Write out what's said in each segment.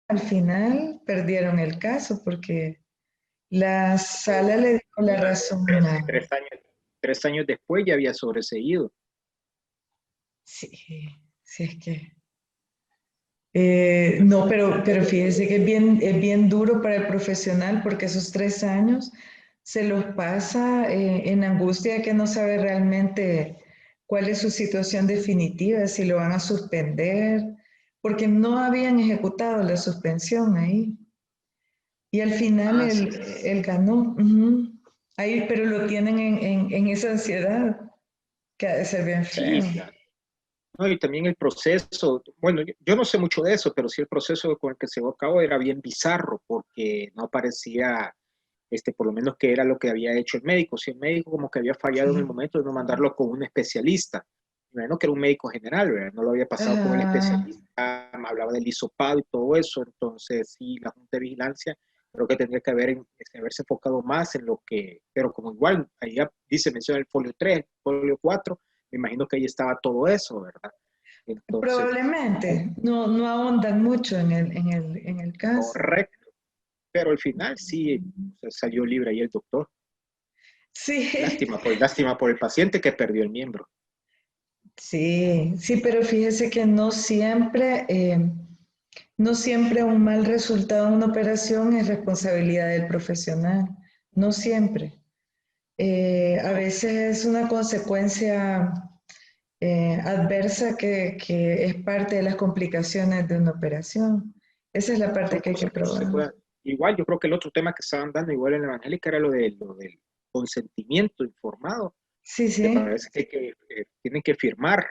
al final perdieron el caso porque la sala le dio la razón a... 3 años después ya había sobreseído. Sí, sí es que... no, pero fíjese que es bien duro para el profesional porque esos 3 años se los pasa en angustia de que no sabe realmente cuál es su situación definitiva, si lo van a suspender, porque no habían ejecutado la suspensión ahí. Y al final Ah, sí. él ganó. Ujú. Ahí, pero lo tienen en esa ansiedad, que ha de ser bien Sí, feo. claro. No, y también el proceso, bueno, yo no sé mucho de eso, pero sí el proceso con el que se llevó a cabo era bien bizarro, porque no parecía, por lo menos que era lo que había hecho el médico. Si el médico como que había fallado en el Sí. momento de no mandarlo con un especialista, bueno, que era un médico general, ¿verdad? No lo había pasado con el Ajá. especialista, me hablaba del hisopado y todo eso, entonces sí, la Junta de Vigilancia creo que tendría que haberse enfocado más en lo que, pero como igual, ahí dice, menciona el folio 3, el folio 4, me imagino que ahí estaba todo eso, ¿verdad? Entonces, Probablemente, no ahondan mucho en el caso. correcto, pero al final sí salió libre ahí el doctor. Sí, Lástima por el paciente que perdió el miembro. sí, pero fíjese que no siempre un mal resultado en una operación es responsabilidad del profesional, no siempre. A No, veces es una consecuencia adversa que es parte de las complicaciones de una operación. Esa es la parte son que hay que cosas que no se probar. pueden. Igual, yo creo que el otro tema que estaban dando igual en la evangélica era lo del consentimiento informado. Sí, Te sí. parece que tienen que firmar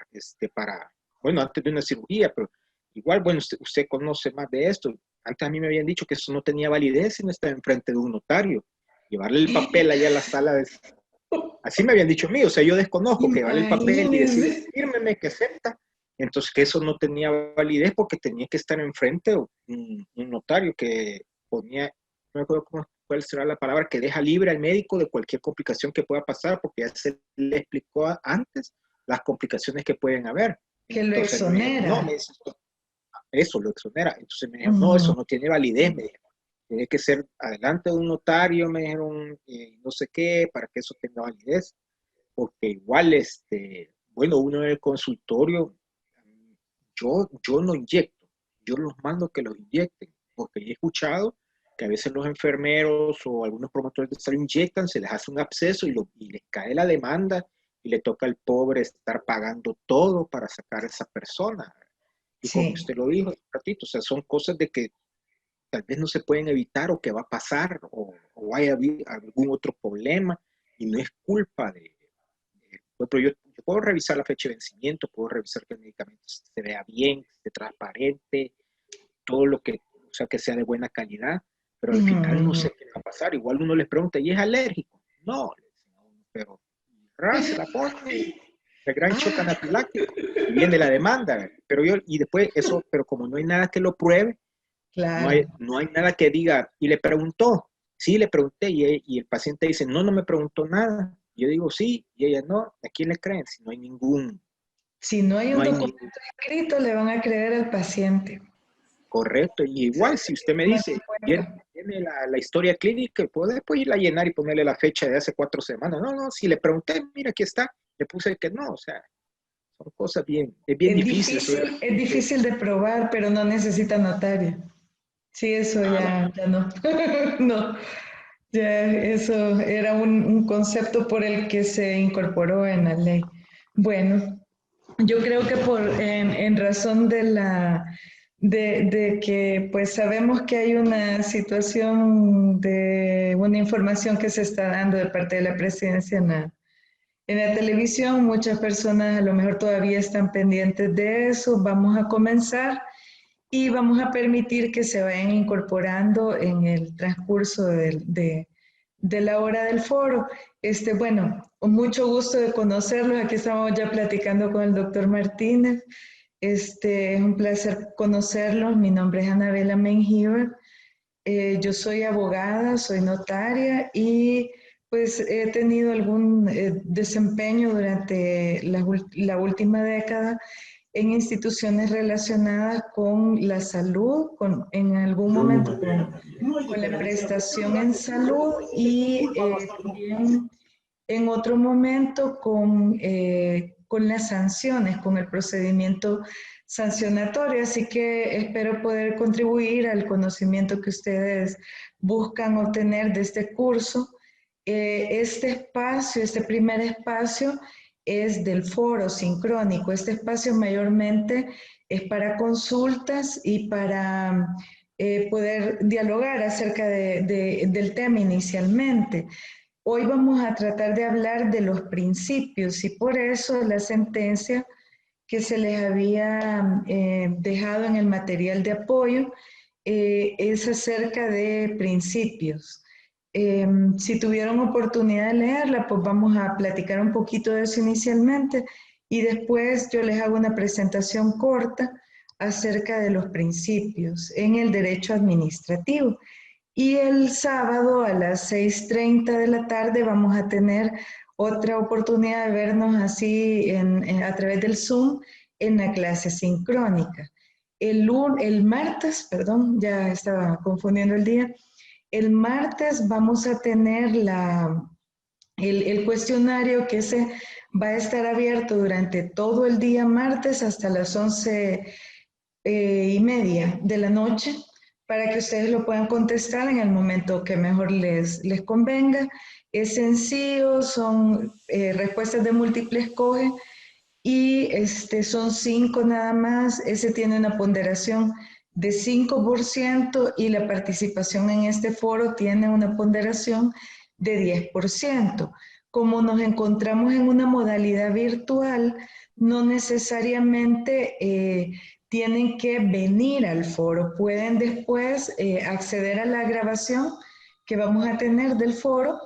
para, bueno, antes de una cirugía, pero igual, bueno, usted conoce más de esto. Antes a mí me habían dicho que eso no tenía validez si no estaba enfrente de un notario. Llevarle el papel allá a la sala de... Así me habían dicho a mí, o sea, yo desconozco que llevarle el papel y Imagínense. decirle, fírmeme que acepta. Entonces, que eso no tenía validez porque tenía que estar enfrente un notario que ponía, no me acuerdo cuál será la palabra, que deja libre al médico de cualquier complicación que pueda pasar, porque ya se le explicó antes las complicaciones que pueden haber. Que lo Entonces me dijeron, no, exonera. eso lo exonera. Entonces me dijeron, no, Ujú. eso no tiene validez, me dijeron. Tiene que ser adelante de un notario, me dijeron, no sé qué, para que eso tenga validez, porque igual, bueno, uno en el consultorio, yo no inyecto, yo los mando que los inyecten, porque he escuchado que a veces los enfermeros o algunos promotores de salud inyectan, se les hace un absceso y les cae la demanda y le toca al pobre estar pagando todo para sacar a esa persona. Y como Sí. usted lo dijo hace un ratito, o sea, son cosas de que tal vez no se pueden evitar o que va a pasar o hay algún otro problema y no es culpa pero yo puedo revisar la fecha de vencimiento, puedo revisar que el medicamento se vea bien, que esté transparente, todo lo que, o sea, que sea de buena calidad, pero al final no Ujú. sé qué va a pasar. Igual uno les pregunta, ¿y es alérgico? No, pero se la pone, el gran shock Ah, anafiláctico, y viene la demanda, y después eso, pero como no hay nada que lo pruebe, no hay, claro. no hay nada que diga, y le preguntó, sí, le pregunté, y el paciente dice, no, no me preguntó nada. Yo digo, sí, y ella no, ¿a quién le creen? Si no hay Si no hay no un hay documento ningún, escrito, le van a creer al paciente. correcto. Y igual, si usted me Tomen en dice, cuenta. tiene la historia clínica, puedo después irla a llenar y ponerle la fecha de hace 4 semanas. No, no, si le pregunté, mira, aquí está, le puse que no, o sea, son cosas es bien Es difícil eso difícil, es difícil de probar, pero no necesita notario. Sí, eso nada. ya no. No, ya eso era un concepto por el que se incorporó en la ley. Bueno, yo creo que en razón de que pues sabemos que hay una situación de una información que se está dando de parte de la presidencia en la televisión, muchas personas a lo mejor todavía están pendientes de eso. Vamos a comenzar y vamos a permitir que se vayan incorporando en el transcurso de la hora del foro. Bueno, con mucho gusto de conocerlos. Aquí estamos ya platicando con el doctor Martínez. Es un placer conocerlos. Mi nombre es Anabela Mengíbar. Yo soy abogada, soy notaria y pues he tenido algún desempeño durante la última década en instituciones relacionadas con la salud, en algún momento con la prestación en salud y también en otro momento con las sanciones, con el procedimiento sancionatorio. Así que espero poder contribuir al conocimiento que ustedes buscan obtener de este curso. Este espacio, este primer espacio, es del foro sincrónico. Este espacio mayormente es para consultas y para poder dialogar acerca del tema inicialmente. Hoy vamos a tratar de hablar de los principios y por eso la sentencia que se les había dejado en el material de apoyo es acerca de principios. Si tuvieron oportunidad de leerla, pues vamos a platicar un poquito de eso inicialmente y después yo les hago una presentación corta acerca de los principios en el derecho administrativo. Y el sábado a las 6:30 de la tarde vamos a tener otra oportunidad de vernos así a través del Zoom en la clase sincrónica. El martes, perdón, ya estaba confundiendo el día, el martes vamos a tener el cuestionario que se va a estar abierto durante todo el día martes hasta las 11:30 de la noche para que ustedes lo puedan contestar en el momento que mejor les convenga. Es sencillo, son respuestas de múltiple escoge y son 5 nada más. Ese tiene una ponderación de 5% y la participación en este foro tiene una ponderación de 10%. Como nos encontramos en una modalidad virtual, no necesariamente tienen que venir al foro, pueden después acceder a la grabación que vamos a tener del foro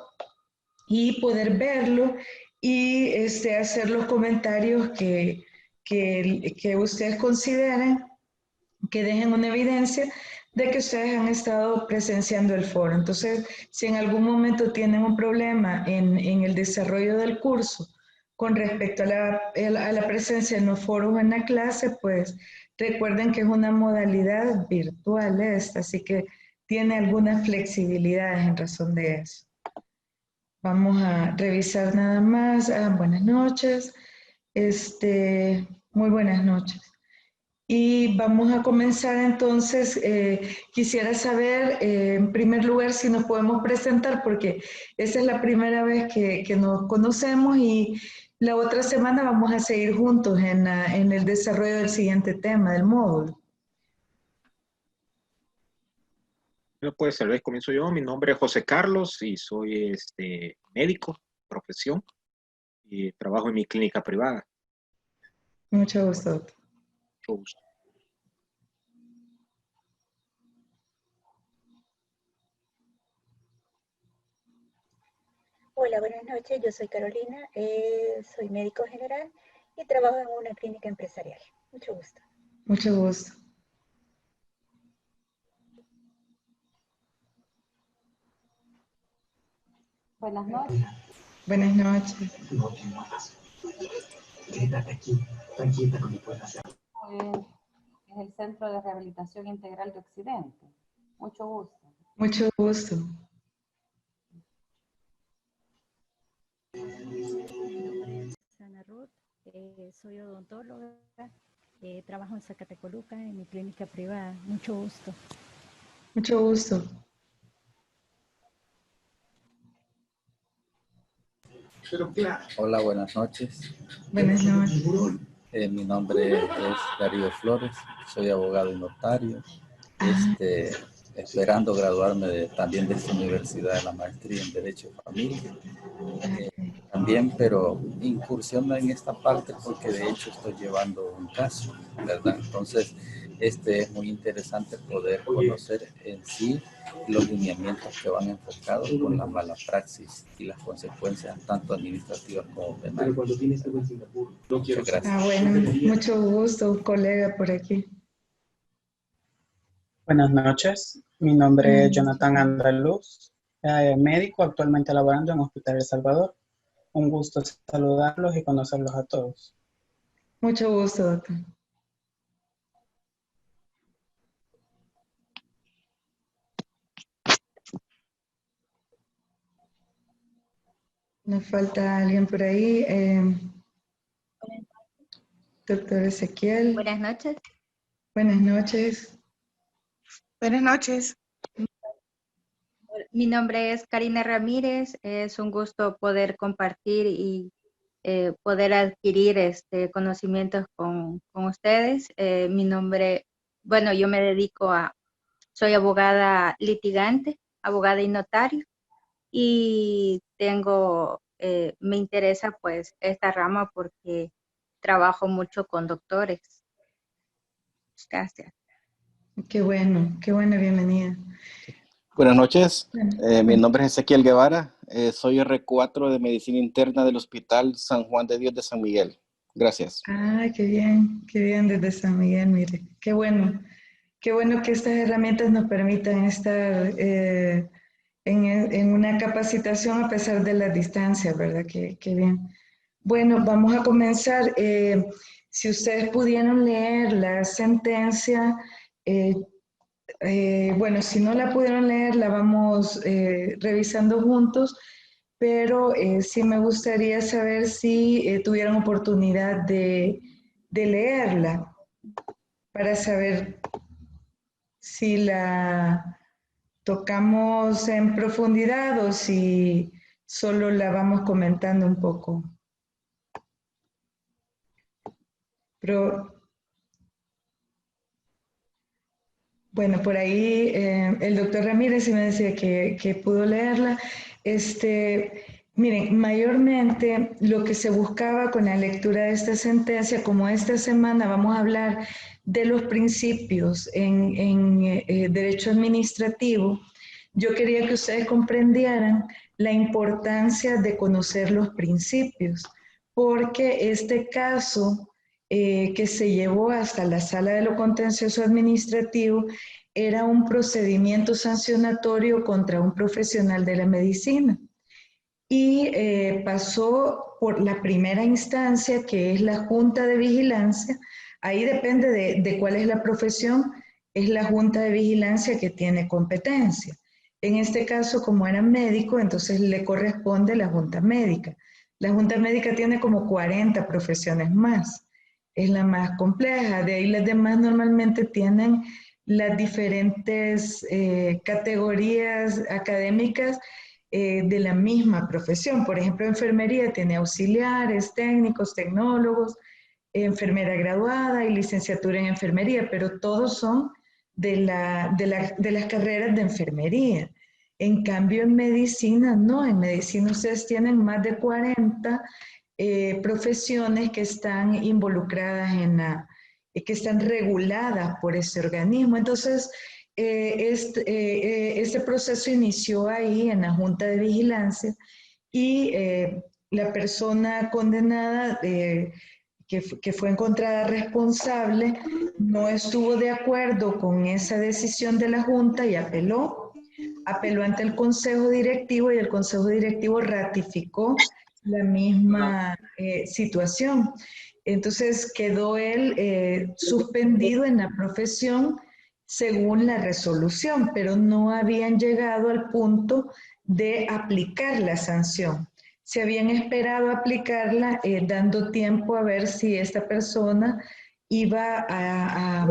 y poder verlo y hacer los comentarios que ustedes consideren que dejen una evidencia de que ustedes han estado presenciando el foro. Entonces, si en algún momento tienen un problema en el desarrollo del curso con respecto a la presencia en los foros o en la clase, pues recuerden que es una modalidad virtual esta, así que tiene algunas flexibilidades en razón de eso. Vamos a revisar nada más. Buenas noches. Muy buenas noches. Y vamos a comenzar entonces. Quisiera saber, en primer lugar, si nos podemos presentar, porque esta es la primera vez que nos conocemos y la otra semana vamos a seguir juntos en el desarrollo del siguiente tema, del módulo. Bueno, pues tal vez comienzo yo. Mi nombre es José Carlos y soy médico, profesión, y trabajo en mi clínica privada. Mucho gusto, doctor. Mucho gusto. Hola, buenas noches. Yo soy Carolina, soy médico general y trabajo en una clínica empresarial. Mucho gusto. Mucho gusto. Buenas noches. Buenas noches. No te muevas. Quédate aquí, tranquila como puedas hacer. Es el Centro de Rehabilitación Integral de Occidente. Mucho gusto. Mucho gusto. Sana Ruth, soy odontóloga, trabajo en Zacatecoluca en mi clínica privada. Mucho gusto. Mucho gusto. Hola, buenas noches. Buenas noches. Mi nombre es Darío Flores, soy abogado y notario, esperando graduarme también de esta universidad de la maestría en Derecho de Familia. También, pero incursiono en esta parte porque de hecho estoy llevando un caso, ¿verdad? Entonces, es muy interesante poder conocer en sí los lineamientos que van enfocados con la mala praxis y las consecuencias tanto administrativas como penales. Muchas gracias. Bueno, mucho gusto, colega por aquí. Buenas noches, mi nombre es Jonathan Andaluz, médico actualmente laborando en Hospital El Salvador. Un gusto saludarlos y conocerlos a todos. Mucho gusto, doctor. Nos falta alguien por ahí. Doctor Ezequiel. Buenas noches. Buenas noches. Buenas noches. Mi nombre es Karina Ramírez. Es un gusto poder compartir y poder adquirir conocimientos con ustedes. Mi nombre, bueno, yo me dedico soy abogada litigante, abogada y notario, y me interesa pues esta rama porque trabajo mucho con doctores. Gracias. Qué buena bienvenida. Buenas noches, Bueno, mi nombre es Ezequiel Guevara, soy R4 de Medicina Interna del Hospital San Juan de Dios de San Miguel. Gracias. Ah, qué bien desde San Miguel, mire, qué bueno que estas herramientas nos permitan estar en una capacitación a pesar de las distancias, ¿verdad? Qué bien. Bueno, vamos a comenzar. Si ustedes pudieron leer la sentencia, bueno, si no la pudieron leer, la vamos revisando juntos, pero sí me gustaría saber si tuvieron oportunidad de leerla para saber si la tocamos en profundidad o si solo la vamos comentando un poco. Pero, bueno, por ahí el doctor Ramírez sí me decía que pudo leerla. Miren, mayormente lo que se buscaba con la lectura de esta sentencia, como esta semana vamos a hablar de los principios en derecho administrativo, yo quería que ustedes comprendieran la importancia de conocer los principios, porque este caso que se llevó hasta la sala de lo contencioso administrativo era un procedimiento sancionatorio contra un profesional de la medicina. Y pasó por la primera instancia, que es la Junta de Vigilancia. Ahí depende de cuál es la profesión, es la Junta de Vigilancia que tiene competencia. En este caso, como era médico, entonces le corresponde la Junta Médica. La Junta Médica tiene como 40 profesiones más. Es la más compleja. De ahí las demás normalmente tienen las diferentes categorías académicas de la misma profesión. Por ejemplo, enfermería tiene auxiliares, técnicos, tecnólogos, enfermera graduada y licenciatura en enfermería, pero todos son de las carreras de enfermería. En cambio, en medicina, no. En medicina ustedes tienen más de 40 profesiones que están involucradas que están reguladas por ese organismo. Entonces, este proceso inició ahí en la Junta de Vigilancia y la persona condenada que fue encontrada responsable no estuvo de acuerdo con esa decisión de la Junta y apeló ante el Consejo Directivo y el Consejo Directivo ratificó la misma situación. Entonces quedó él suspendido en la profesión según la resolución, pero no habían llegado al punto de aplicar la sanción. Se habían esperado aplicarla dando tiempo a ver si esta persona iba a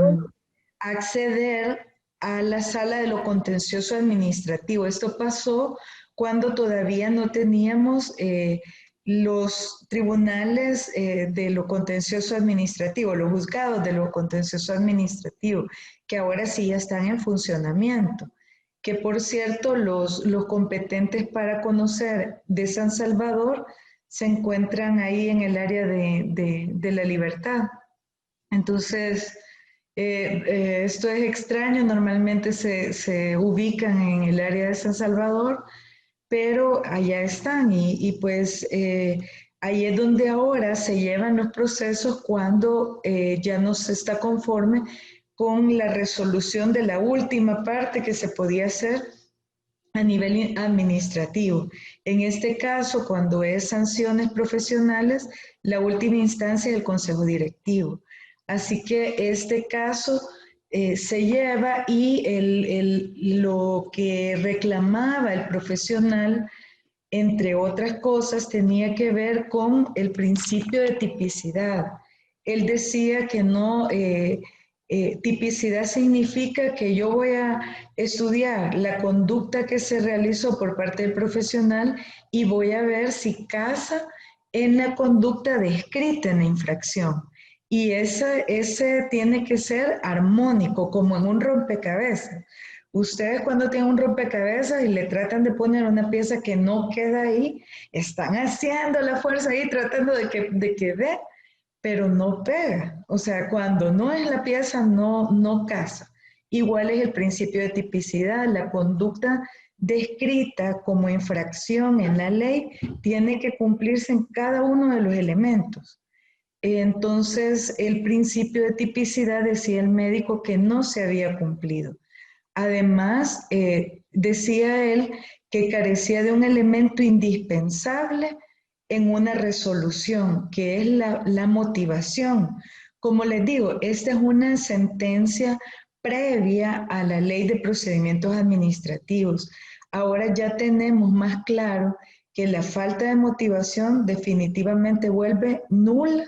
acceder a la sala de lo contencioso administrativo. Esto pasó cuando todavía no teníamos los tribunales de lo contencioso administrativo, los juzgados de lo contencioso administrativo, que ahora sí ya están en funcionamiento. Que por cierto, los competentes para conocer de San Salvador se encuentran ahí en el área de la Libertad. Entonces, esto es extraño, normalmente se ubican en el área de San Salvador, pero allá están y pues ahí es donde ahora se llevan los procesos cuando ya no se está conforme con la resolución de la última parte que se podía hacer a nivel administrativo. En este caso, cuando es sanciones profesionales, la última instancia es el Consejo Directivo. Así que este caso se lleva y lo que reclamaba el profesional entre otras cosas, tenía que ver con el principio de tipicidad. Él decía que no, tipicidad significa que yo voy a estudiar la conducta que se realizó por parte del profesional y voy a ver si casa en la conducta descrita en la infracción. Y ese tiene que ser armónico, como en un rompecabezas. Ustedes cuando tienen un rompecabezas y le tratan de poner una pieza que no queda ahí, están haciendo la fuerza ahí tratando de que dé, pero no pega. O sea, cuando no es la pieza, no casa. Igual es el principio de tipicidad, la conducta descrita como infracción en la ley tiene que cumplirse en cada uno de los elementos. Entonces, el principio de tipicidad decía el médico que no se había cumplido. Además, decía él que carecía de un elemento indispensable en una resolución, que es la motivación. Como les digo, esta es una sentencia previa a la Ley de Procedimientos Administrativos. Ahora ya tenemos más claro que la falta de motivación definitivamente vuelve nula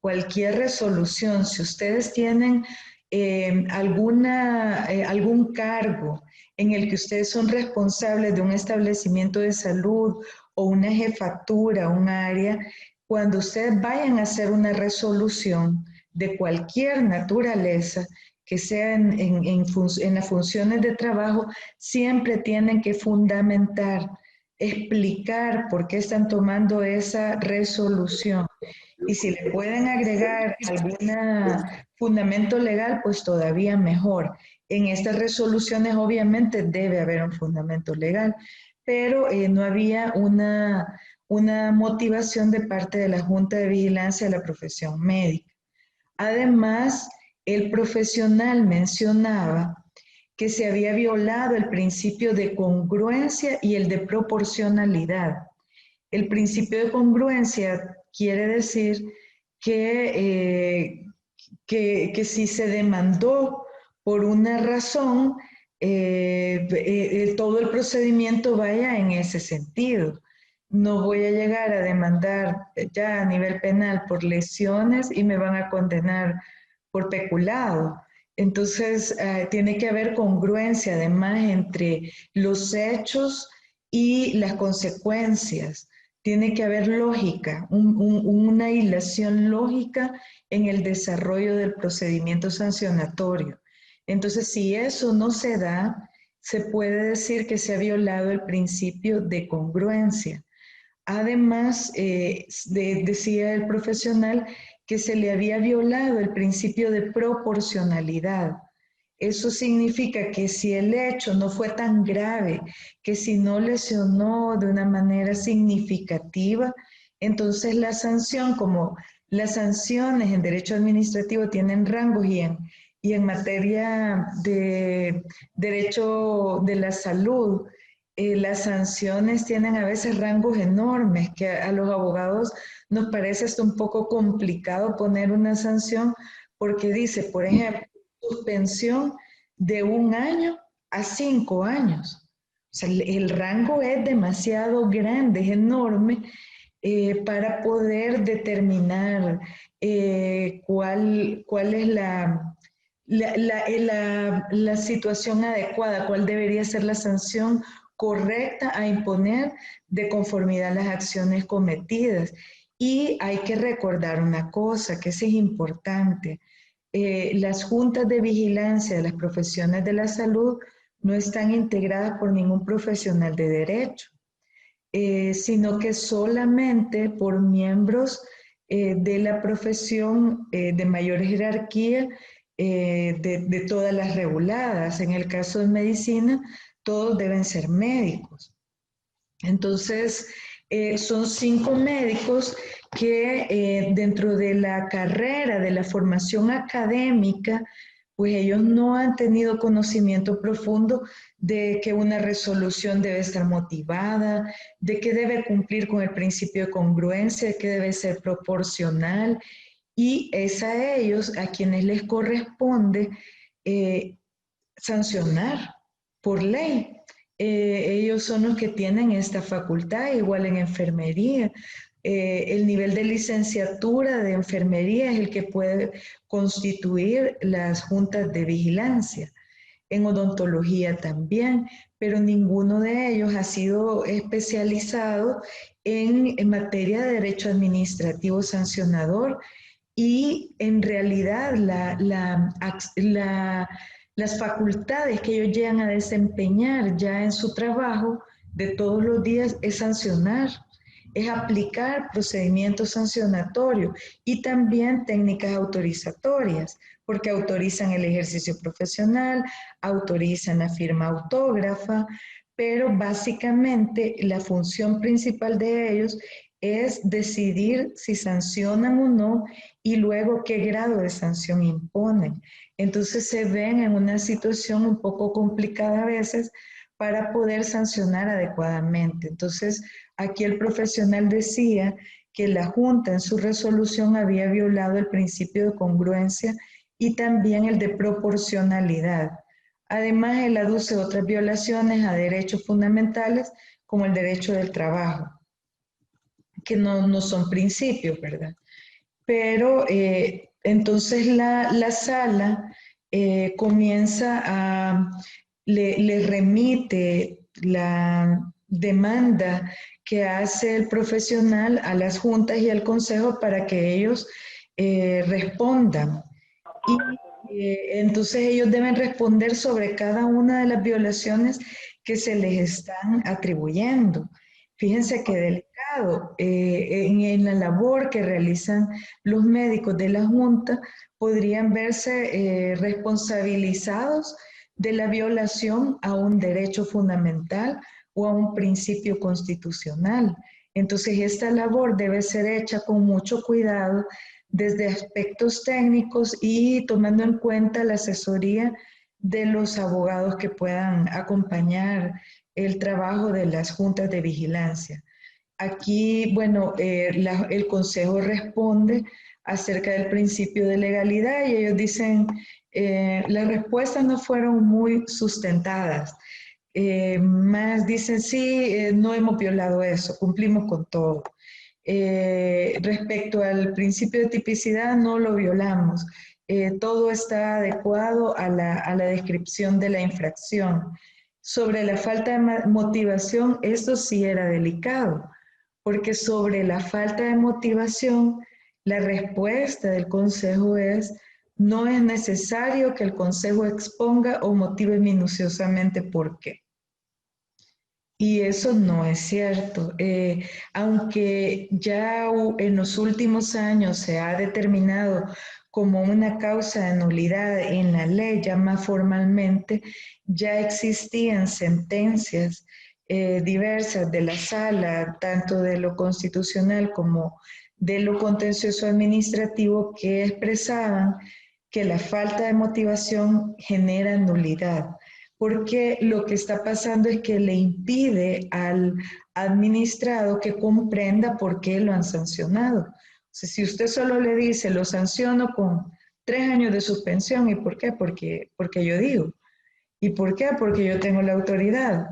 cualquier resolución. Si ustedes tienen algún cargo en el que ustedes son responsables de un establecimiento de salud o una jefatura, un área, cuando ustedes vayan a hacer una resolución de cualquier naturaleza, que sea en las funciones de trabajo, siempre tienen que fundamentar, explicar por qué están tomando esa resolución. Y si le pueden agregar algún fundamento legal, pues todavía mejor. En estas resoluciones obviamente debe haber un fundamento legal, pero no había una motivación de parte de la Junta de Vigilancia de la Profesión Médica. Además, el profesional mencionaba que se había violado el principio de congruencia y el de proporcionalidad. El principio de congruencia quiere decir que si se demandó por una razón, todo el procedimiento vaya en ese sentido. No voy a llegar a demandar ya a nivel penal por lesiones y me van a condenar por peculado. Entonces, tiene que haber congruencia además entre los hechos y las consecuencias. Tiene que haber lógica, una hilación lógica en el desarrollo del procedimiento sancionatorio. Entonces, si eso no se da, se puede decir que se ha violado el principio de congruencia. Además, decía el profesional que se le había violado el principio de proporcionalidad. Eso significa que si el hecho no fue tan grave, que si no lesionó de una manera significativa, entonces la sanción, como las sanciones en derecho administrativo tienen rangos y en materia de derecho de la salud, las sanciones tienen a veces rangos enormes, que a los abogados nos parece hasta un poco complicado poner una sanción porque dice, por ejemplo, suspensión de 1 año a 5 años. O sea, el rango es demasiado grande, es enorme para poder determinar cuál es la situación adecuada, cuál debería ser la sanción correcta a imponer de conformidad a las acciones cometidas. Y hay que recordar una cosa, que es importante. Las juntas de vigilancia de las profesiones de la salud no están integradas por ningún profesional de derecho, sino que solamente por miembros de la profesión de mayor jerarquía de todas las reguladas. En el caso de medicina, todos deben ser médicos. Entonces, son 5 médicos que dentro de la carrera, de la formación académica, pues ellos no han tenido conocimiento profundo de que una resolución debe estar motivada, de que debe cumplir con el principio de congruencia, de que debe ser proporcional, y es a ellos a quienes les corresponde sancionar por ley. ellos son los que tienen esta facultad, igual en enfermería. El nivel de licenciatura de enfermería es el que puede constituir las juntas de vigilancia. En odontología también, pero ninguno de ellos ha sido especializado en materia de derecho administrativo sancionador, y en realidad las facultades que ellos llegan a desempeñar ya en su trabajo de todos los días es sancionar, es aplicar procedimientos sancionatorios y también técnicas autorizatorias, porque autorizan el ejercicio profesional, autorizan la firma autógrafa, pero básicamente la función principal de ellos es decidir si sancionan o no y luego qué grado de sanción imponen. Entonces se ven en una situación un poco complicada a veces para poder sancionar adecuadamente. Entonces, aquí el profesional decía que la Junta en su resolución había violado el principio de congruencia y también el de proporcionalidad. Además, él aduce otras violaciones a derechos fundamentales como el derecho del trabajo, que no son principios, ¿verdad? Pero entonces la sala comienza le remite la demanda que hace el profesional a las juntas y al consejo para que ellos respondan. Y entonces ellos deben responder sobre cada una de las violaciones que se les están atribuyendo. Fíjense qué delicado. En la labor que realizan los médicos de la Junta podrían verse responsabilizados de la violación a un derecho fundamental o a un principio constitucional. Entonces, esta labor debe ser hecha con mucho cuidado desde aspectos técnicos y tomando en cuenta la asesoría de los abogados que puedan acompañar el trabajo de las juntas de vigilancia. Aquí, bueno, el Consejo responde acerca del principio de legalidad y ellos dicen, las respuestas no fueron muy sustentadas. Más dicen, sí, no hemos violado eso, cumplimos con todo. Respecto al principio de tipicidad, no lo violamos. Todo está adecuado a la descripción de la infracción. Sobre la falta de motivación, esto sí era delicado, porque sobre la falta de motivación, la respuesta del Consejo es: no es necesario que el Consejo exponga o motive minuciosamente por qué. Y eso no es cierto. Aunque ya en los últimos años se ha determinado como una causa de nulidad en la ley, ya más formalmente, ya existían sentencias diversas de la sala, tanto de lo constitucional como de lo contencioso administrativo, que expresaban que la falta de motivación genera nulidad, porque lo que está pasando es que le impide al administrado que comprenda por qué lo han sancionado. O sea, si usted solo le dice, lo sanciono con 3 años de suspensión, ¿y por qué? Porque yo digo. ¿Y por qué? Porque yo tengo la autoridad.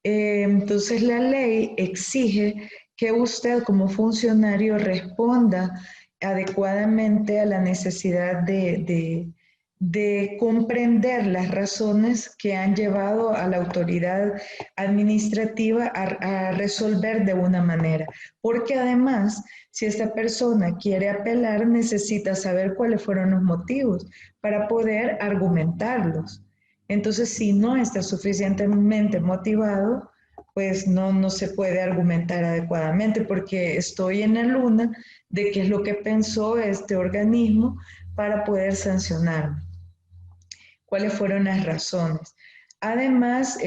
Entonces la ley exige que usted como funcionario responda adecuadamente a la necesidad de comprender las razones que han llevado a la autoridad administrativa a resolver de una manera. Porque además, si esta persona quiere apelar, necesita saber cuáles fueron los motivos para poder argumentarlos. Entonces, si no está suficientemente motivado, pues no se puede argumentar adecuadamente, porque estoy en la luna de qué es lo que pensó este organismo para poder sancionarme. ¿Cuáles fueron las razones? Además,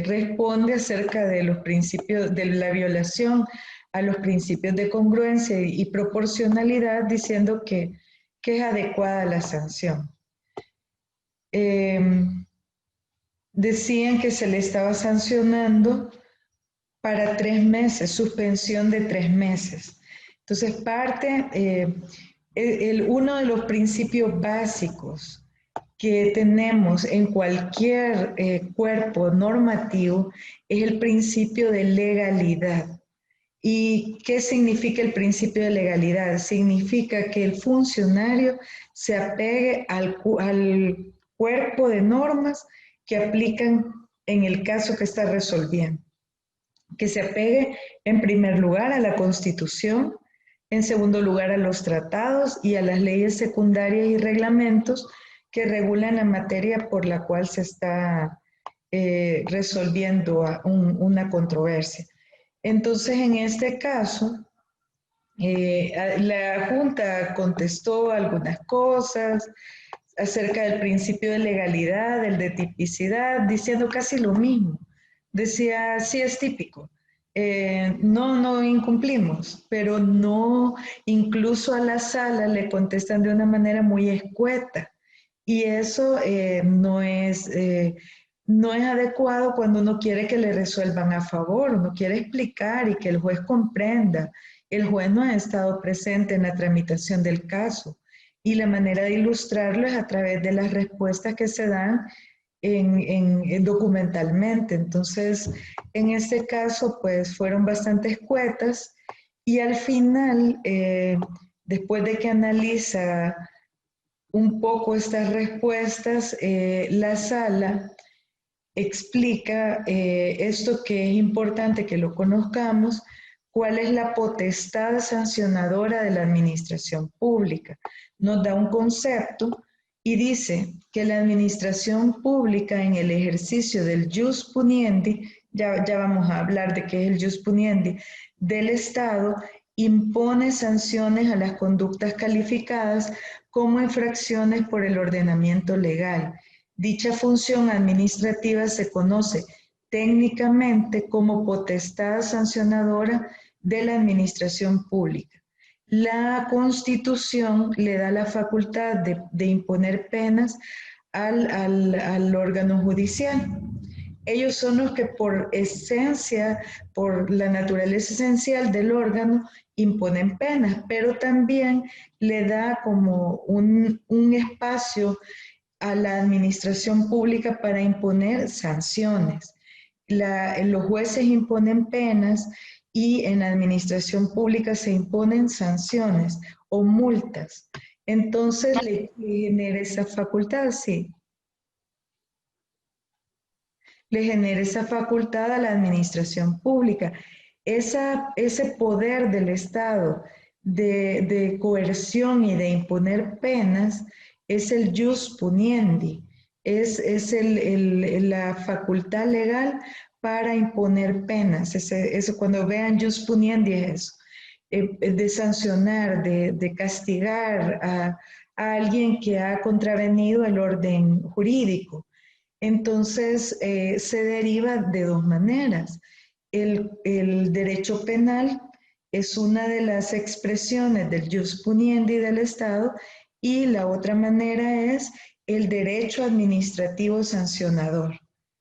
responde acerca de los principios de la violación a los principios de congruencia y proporcionalidad, diciendo que es adecuada la sanción. Decían que se le estaba sancionando para 3 meses, suspensión de 3 meses. Entonces, uno de los principios básicos que tenemos en cualquier cuerpo normativo es el principio de legalidad. ¿Y qué significa el principio de legalidad? Significa que el funcionario se apegue al cuerpo de normas que aplican en el caso que está resolviendo. Que se apegue en primer lugar a la Constitución, en segundo lugar a los tratados y a las leyes secundarias y reglamentos que regulan la materia por la cual se está resolviendo una controversia. Entonces, en este caso, la Junta contestó algunas cosas acerca del principio de legalidad, del de tipicidad, diciendo casi lo mismo. Decía, sí es típico, no incumplimos, pero no, incluso a la sala le contestan de una manera muy escueta. Y eso no es adecuado cuando uno quiere que le resuelvan a favor, uno quiere explicar y que el juez comprenda. El juez no ha estado presente en la tramitación del caso y la manera de ilustrarlo es a través de las respuestas que se dan documentalmente. Entonces, en este caso, pues fueron bastante escuetas y al final, después de que analiza un poco estas respuestas, la sala explica esto que es importante que lo conozcamos, cuál es la potestad sancionadora de la administración pública. Nos da un concepto y dice que la administración pública en el ejercicio del jus puniendi, ya vamos a hablar de qué es el jus puniendi, del Estado, impone sanciones a las conductas calificadas como infracciones por el ordenamiento legal. Dicha función administrativa se conoce técnicamente como potestad sancionadora de la administración pública. La Constitución le da la facultad de imponer penas al órgano judicial. Ellos son los que por esencia, por la naturaleza esencial del órgano, imponen penas, pero también le da como un espacio a la administración pública para imponer sanciones. Los jueces imponen penas y en la administración pública se imponen sanciones o multas. Entonces le genera esa facultad, sí. Le genera esa facultad a la administración pública. Ese poder del Estado de coerción y de imponer penas es el jus puniendi, es la facultad legal para imponer penas. Eso cuando vean jus puniendi es eso, de sancionar, de castigar a alguien que ha contravenido el orden jurídico. Entonces, se deriva de dos maneras. El derecho penal es una de las expresiones del jus puniendi del Estado y la otra manera es el derecho administrativo sancionador.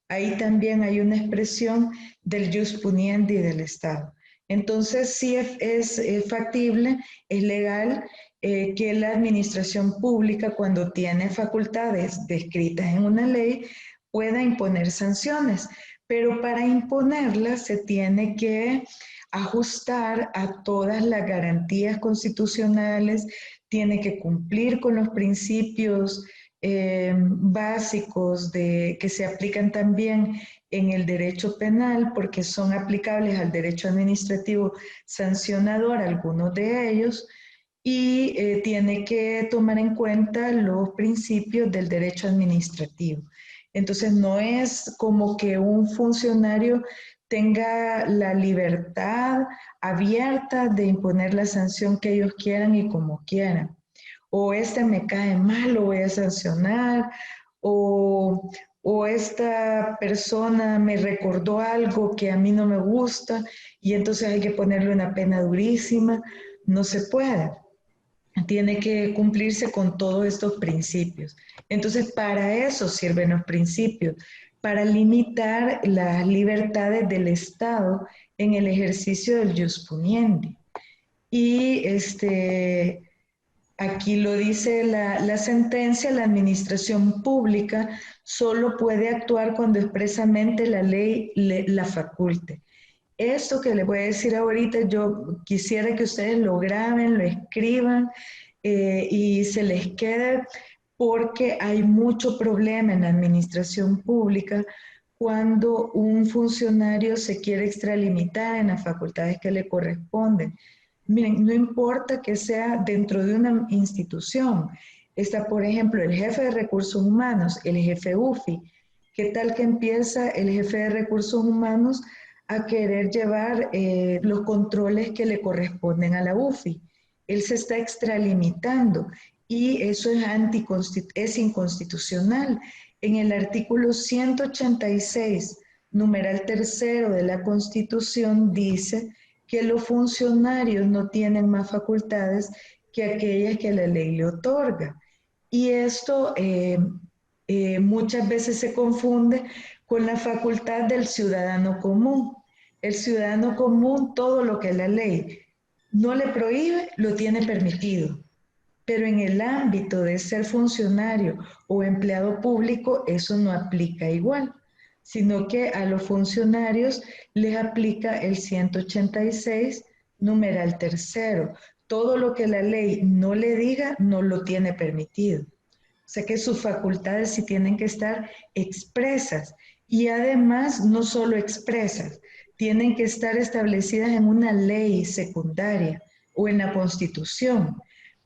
Ahí también hay una expresión del jus puniendi del Estado. Entonces, sí es factible, es legal que la administración pública, cuando tiene facultades descritas en una ley, pueda imponer sanciones, pero para imponerlas se tiene que ajustar a todas las garantías constitucionales, tiene que cumplir con los principios básicos que se aplican también en el derecho penal, porque son aplicables al derecho administrativo sancionador, algunos de ellos, y tiene que tomar en cuenta los principios del derecho administrativo. Entonces, no es como que un funcionario tenga la libertad abierta de imponer la sanción que ellos quieran y como quieran. O este me cae mal, lo voy a sancionar, o esta persona me recordó algo que a mí no me gusta y entonces hay que ponerle una pena durísima. No se puede. Tiene que cumplirse con todos estos principios. Entonces, para eso sirven los principios, para limitar las libertades del Estado en el ejercicio del jus puniendi. Y Aquí lo dice la sentencia, la administración pública solo puede actuar cuando expresamente la ley la faculte. Esto que les voy a decir ahorita, yo quisiera que ustedes lo graben, lo escriban y se les quede, porque hay mucho problema en la administración pública cuando un funcionario se quiere extralimitar en las facultades que le corresponden. Miren, no importa que sea dentro de una institución. Está, por ejemplo, el jefe de recursos humanos, el jefe UFI. ¿Qué tal que empieza el jefe de recursos humanos a querer llevar los controles que le corresponden a la UFI? Él se está extralimitando y eso es inconstitucional. En el artículo 186, numeral tercero de la Constitución, dice que los funcionarios no tienen más facultades que aquellas que la ley le otorga. Y esto muchas veces se confunde con la facultad del ciudadano común. El ciudadano común, todo lo que la ley no le prohíbe, lo tiene permitido. Pero en el ámbito de ser funcionario o empleado público, eso no aplica igual, sino que a los funcionarios les aplica el 186, numeral tercero. Todo lo que la ley no le diga, no lo tiene permitido. O sea que sus facultades sí tienen que estar expresas. Y además, no solo expresas, tienen que estar establecidas en una ley secundaria o en la Constitución.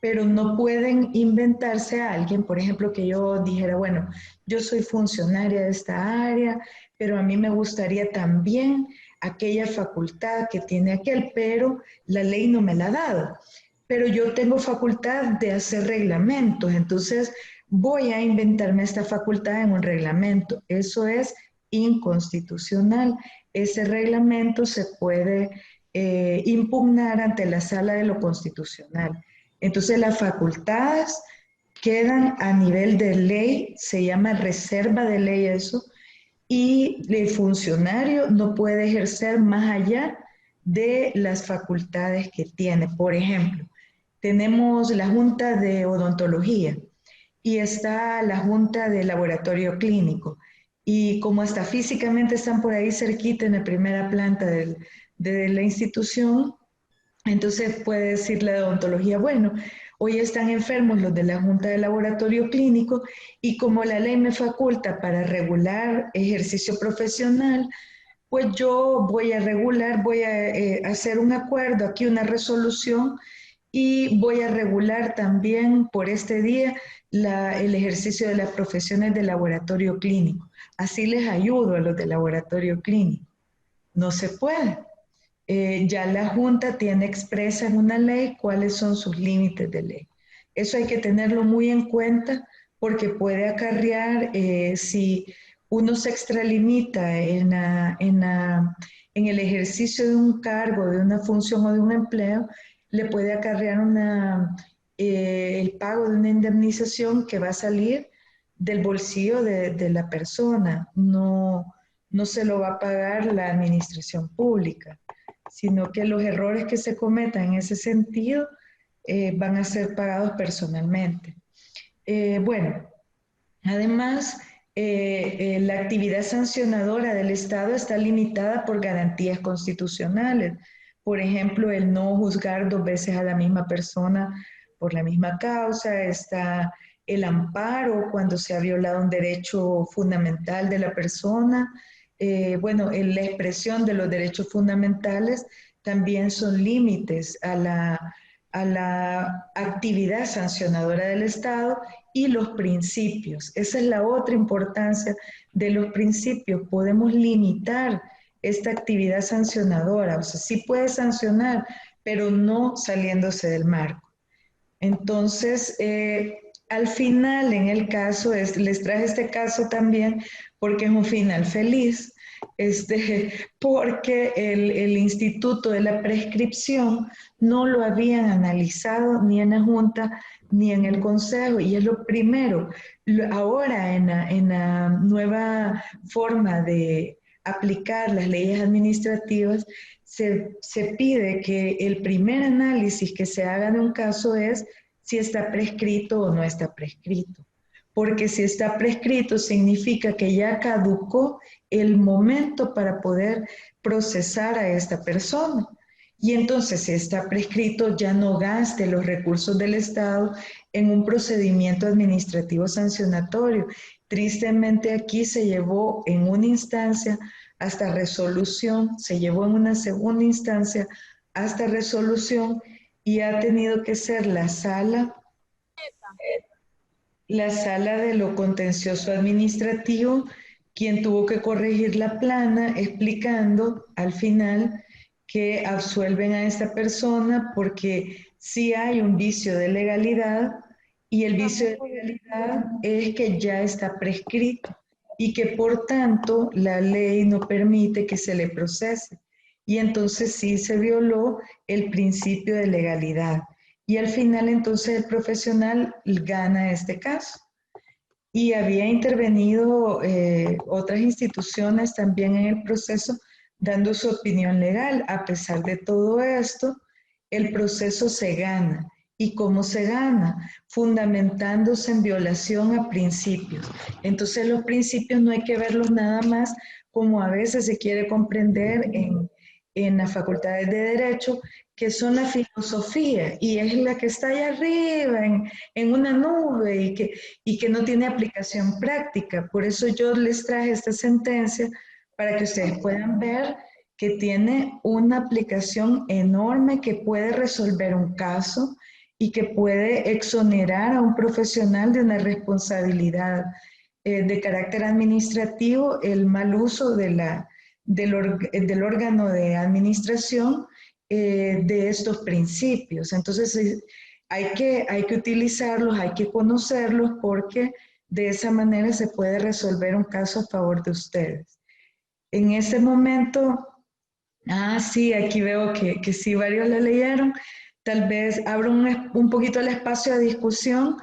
Pero no pueden inventarse a alguien, por ejemplo, que yo dijera, bueno, yo soy funcionaria de esta área, pero a mí me gustaría también aquella facultad que tiene aquel, pero la ley no me la ha dado. Pero yo tengo facultad de hacer reglamentos, entonces voy a inventarme esta facultad en un reglamento. Eso es inconstitucional. Ese reglamento se puede impugnar ante la Sala de lo Constitucional. Entonces las facultades quedan a nivel de ley, se llama reserva de ley eso, y el funcionario no puede ejercer más allá de las facultades que tiene. Por ejemplo, tenemos la Junta de Odontología y está la Junta de Laboratorio Clínico. Y como hasta físicamente están por ahí cerquita en la primera planta de la institución, entonces puede decir la de odontología, bueno, hoy están enfermos los de la Junta de Laboratorio Clínico y como la ley me faculta para regular ejercicio profesional, pues yo voy a regular, voy a hacer un acuerdo, aquí una resolución, y voy a regular también por este día el ejercicio de las profesiones de laboratorio clínico. Así les ayudo a los de laboratorio clínico. No se puede. Ya la Junta tiene expresa en una ley cuáles son sus límites de ley. Eso hay que tenerlo muy en cuenta porque puede acarrear, si uno se extralimita en el ejercicio de un cargo, de una función o de un empleo, le puede acarrear el pago de una indemnización que va a salir del bolsillo de la persona. No se lo va a pagar la administración pública, sino que los errores que se cometan en ese sentido van a ser pagados personalmente. Bueno, además, la actividad sancionadora del Estado está limitada por garantías constitucionales. Por ejemplo, el no juzgar 2 veces a la misma persona por la misma causa, está el amparo cuando se ha violado un derecho fundamental de la persona. Bueno, en la expresión de los derechos fundamentales también son límites a la actividad sancionadora del Estado y los principios. Esa es la otra importancia de los principios. Podemos limitar esta actividad sancionadora, o sea, sí puede sancionar, pero no saliéndose del marco. Entonces, al final, en el caso, les traje este caso también porque es un final feliz, porque el Instituto de la Prescripción no lo habían analizado ni en la Junta ni en el Consejo, y es lo primero. Ahora, en la nueva forma de aplicar las leyes administrativas, se pide que el primer análisis que se haga de un caso es si está prescrito o no está prescrito. Porque si está prescrito significa que ya caducó el momento para poder procesar a esta persona. Y entonces, si está prescrito, ya no gaste los recursos del Estado en un procedimiento administrativo sancionatorio. Tristemente aquí se llevó en una instancia hasta resolución, se llevó en una segunda instancia hasta resolución y ha tenido que ser la sala de lo contencioso administrativo quien tuvo que corregir la plana explicando al final que absuelven a esta persona porque sí hay un vicio de legalidad y el vicio de legalidad es que ya está prescrito y que por tanto la ley no permite que se le procese. Y entonces sí se violó el principio de legalidad. Y al final entonces el profesional gana este caso. Y había intervenido otras instituciones también en el proceso dando su opinión legal. A pesar de todo esto, el proceso se gana. ¿Y cómo se gana? Fundamentándose en violación a principios. Entonces los principios no hay que verlos nada más como a veces se quiere comprender en las facultades de Derecho, que son la filosofía y es la que está allá arriba en una nube y que no tiene aplicación práctica. Por eso yo les traje esta sentencia para que ustedes puedan ver que tiene una aplicación enorme que puede resolver un caso y que puede exonerar a un profesional de una responsabilidad de carácter administrativo, el mal uso del órgano de administración de estos principios. Entonces hay que utilizarlos, hay que conocerlos porque de esa manera se puede resolver un caso a favor de ustedes. En ese momento, sí, aquí veo que sí, varios la leyeron. Tal vez abro un poquito el espacio de discusión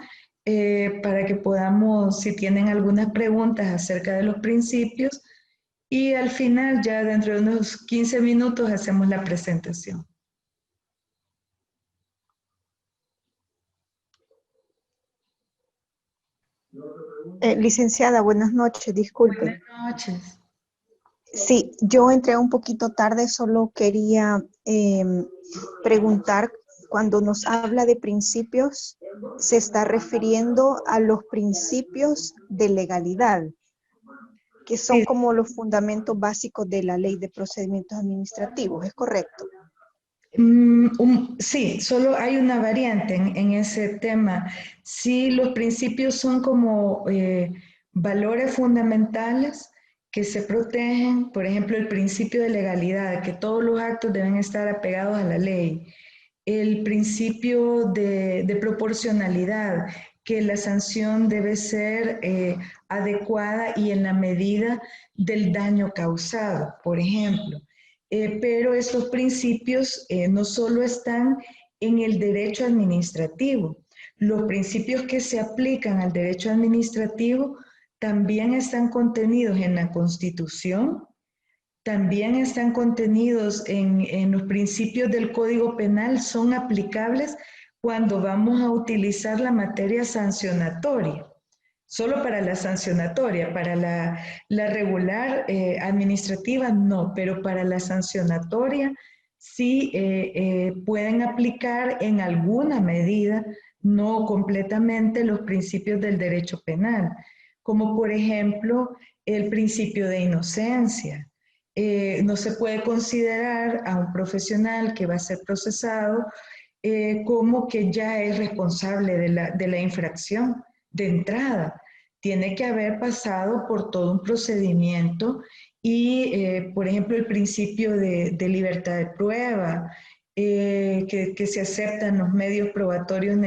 para que podamos, si tienen algunas preguntas acerca de los principios, y al final, ya dentro de unos 15 minutos, hacemos la presentación. Licenciada, buenas noches, disculpe. Buenas noches. Sí, yo entré un poquito tarde, solo quería preguntar, cuando nos habla de principios, se está refiriendo a los principios de legalidad, que son como los fundamentos básicos de la Ley de Procedimientos Administrativos, ¿es correcto? Sí, solo hay una variante en ese tema. Sí, los principios son como valores fundamentales que se protegen, por ejemplo, el principio de legalidad, que todos los actos deben estar apegados a la ley. El principio de proporcionalidad, que la sanción debe ser adecuada y en la medida del daño causado, por ejemplo. Pero estos principios no solo están en el derecho administrativo, los principios que se aplican al derecho administrativo también están contenidos en la Constitución, también están contenidos en los principios del Código Penal, son aplicables cuando vamos a utilizar la materia sancionatoria. Solo para la sancionatoria, para la regular administrativa no, pero para la sancionatoria sí pueden aplicar en alguna medida, no completamente, los principios del derecho penal, como por ejemplo el principio de inocencia. No se puede considerar a un profesional que va a ser procesado como que ya es responsable de la infracción de entrada. Tiene que haber pasado por todo un procedimiento y, por ejemplo, el principio de libertad de prueba, que se aceptan los medios probatorios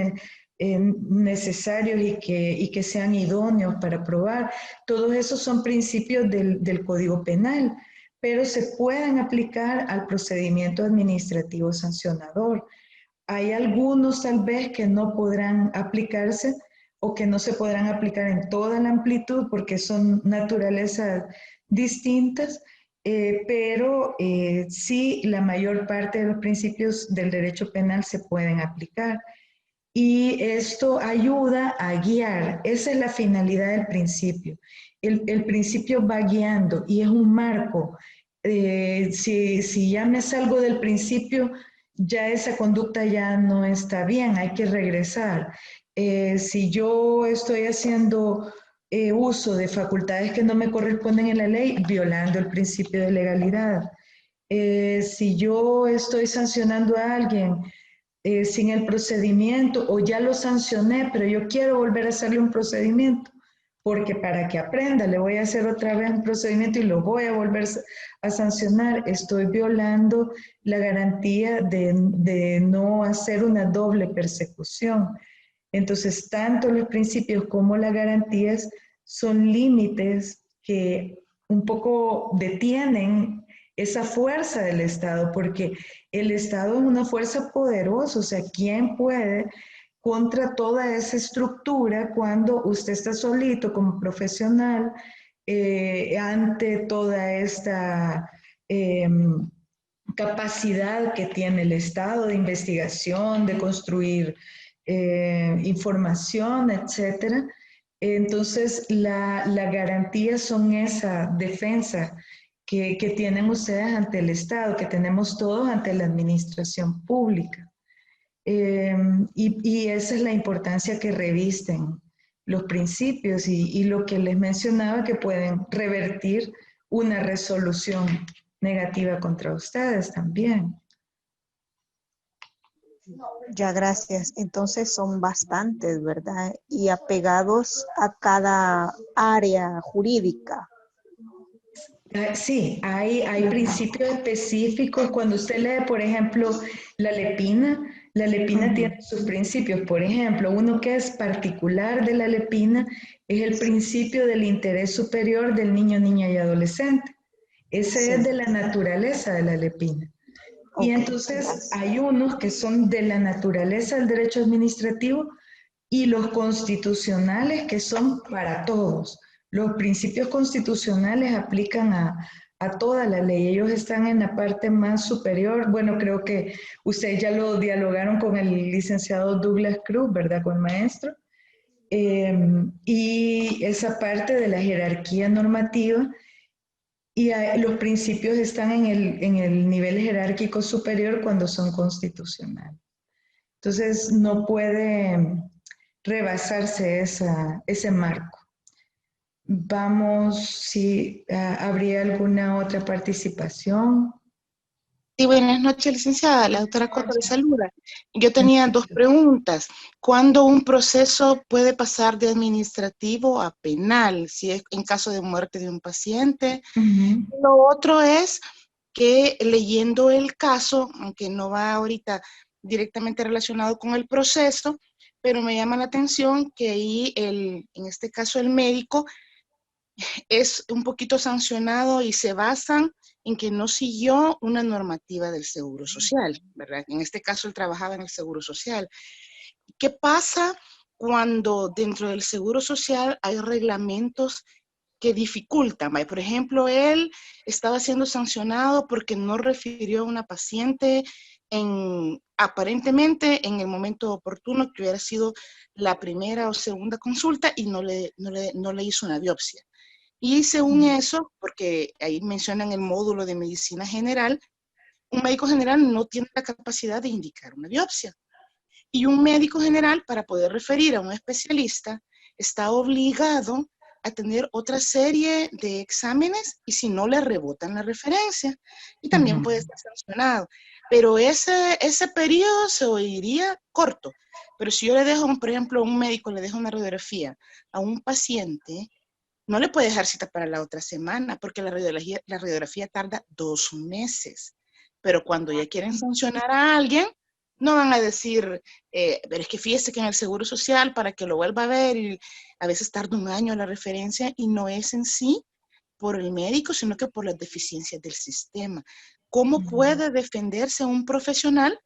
necesarios y que sean idóneos para probar. Todos esos son principios del Código Penal, pero se pueden aplicar al procedimiento administrativo sancionador. Hay algunos tal vez que no podrán aplicarse o que no se podrán aplicar en toda la amplitud porque son naturalezas distintas, pero sí la mayor parte de los principios del derecho penal se pueden aplicar. y esto ayuda a guiar. Esa es la finalidad del principio. El principio va guiando y es un marco. Si ya me salgo del principio, ya esa conducta ya no está bien, hay que regresar. Si yo estoy haciendo uso de facultades que no me corresponden en la ley, violando el principio de legalidad. Si yo estoy sancionando a alguien sin el procedimiento o ya lo sancioné, pero yo quiero volver a hacerle un procedimiento, porque para que aprenda le voy a hacer otra vez un procedimiento y lo voy a volver a sancionar, estoy violando la garantía de no hacer una doble persecución. Entonces, tanto los principios como las garantías son límites que un poco detienen esa fuerza del Estado, porque el Estado es una fuerza poderosa, o sea, ¿quién puede contra toda esa estructura cuando usted está solito como profesional ante toda esta capacidad que tiene el Estado de investigación, de construir información, etcétera? Entonces, las garantías son esa defensa que tienen ustedes ante el Estado, que tenemos todos ante la administración pública. Y esa es la importancia que revisten los principios y lo que les mencionaba, que pueden revertir una resolución negativa contra ustedes también. Ya, gracias. Entonces son bastantes, ¿verdad? Y apegados a cada área jurídica. Sí, hay principios específicos. Cuando usted lee, por ejemplo, la LEPINA tiene sus principios. Por ejemplo, uno que es particular de la LEPINA es el principio del interés superior del niño, niña y adolescente. Ese es de la naturaleza de la LEPINA. Y entonces hay unos que son de la naturaleza del derecho administrativo y los constitucionales que son para todos. Los principios constitucionales aplican a toda la ley. Ellos están en la parte más superior. Bueno, creo que ustedes ya lo dialogaron con el licenciado Douglas Cruz, ¿verdad? Con el maestro. Y esa parte de la jerarquía normativa y los principios están en el nivel jerárquico superior cuando son constitucionales. Entonces, no puede rebasarse ese marco. Vamos, si habría alguna otra participación. Sí, buenas noches, licenciada. La doctora Coto le saluda. Yo tenía dos preguntas. ¿Cuándo un proceso puede pasar de administrativo a penal? Si es en caso de muerte de un paciente. Lo otro es que leyendo el caso, aunque no va ahorita directamente relacionado con el proceso, pero me llama la atención que ahí, en este caso, el médico es un poquito sancionado y se basan en que no siguió una normativa del Seguro Social, ¿verdad? En este caso, él trabajaba en el Seguro Social. ¿Qué pasa cuando dentro del Seguro Social hay reglamentos que dificultan? Por ejemplo, él estaba siendo sancionado porque no refirió a una paciente aparentemente en el momento oportuno, que hubiera sido la primera o segunda consulta, y no le hizo una biopsia. Y según eso, porque ahí mencionan el módulo de medicina general, un médico general no tiene la capacidad de indicar una biopsia. Y un médico general, para poder referir a un especialista, está obligado a tener otra serie de exámenes y si no le rebotan la referencia. Y también puede estar sancionado. Pero ese periodo se oiría corto. Pero si yo le dejo, por ejemplo, un médico le deja una radiografía a un paciente, no le puede dejar cita para la otra semana porque la radiografía tarda 2 meses. Pero cuando ya quieren sancionar a alguien, no van a decir, pero es que fíjese que en el Seguro Social para que lo vuelva a ver, y a veces tarda 1 año la referencia y no es en sí por el médico, sino que por las deficiencias del sistema. ¿Cómo puede defenderse un profesional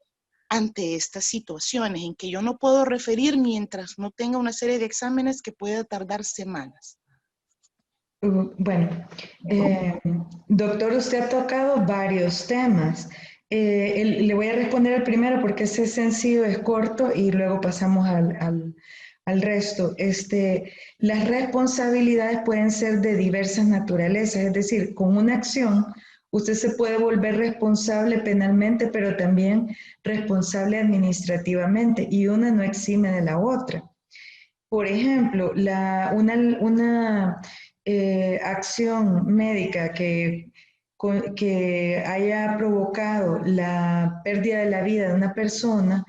ante estas situaciones en que yo no puedo referir mientras no tenga una serie de exámenes que pueda tardar semanas? Bueno, doctor, usted ha tocado varios temas. Le voy a responder al primero porque ese es sencillo, es corto y luego pasamos al resto. Las responsabilidades pueden ser de diversas naturalezas, es decir, con una acción usted se puede volver responsable penalmente, pero también responsable administrativamente y una no exime de la otra. Por ejemplo, una acción médica que haya provocado la pérdida de la vida de una persona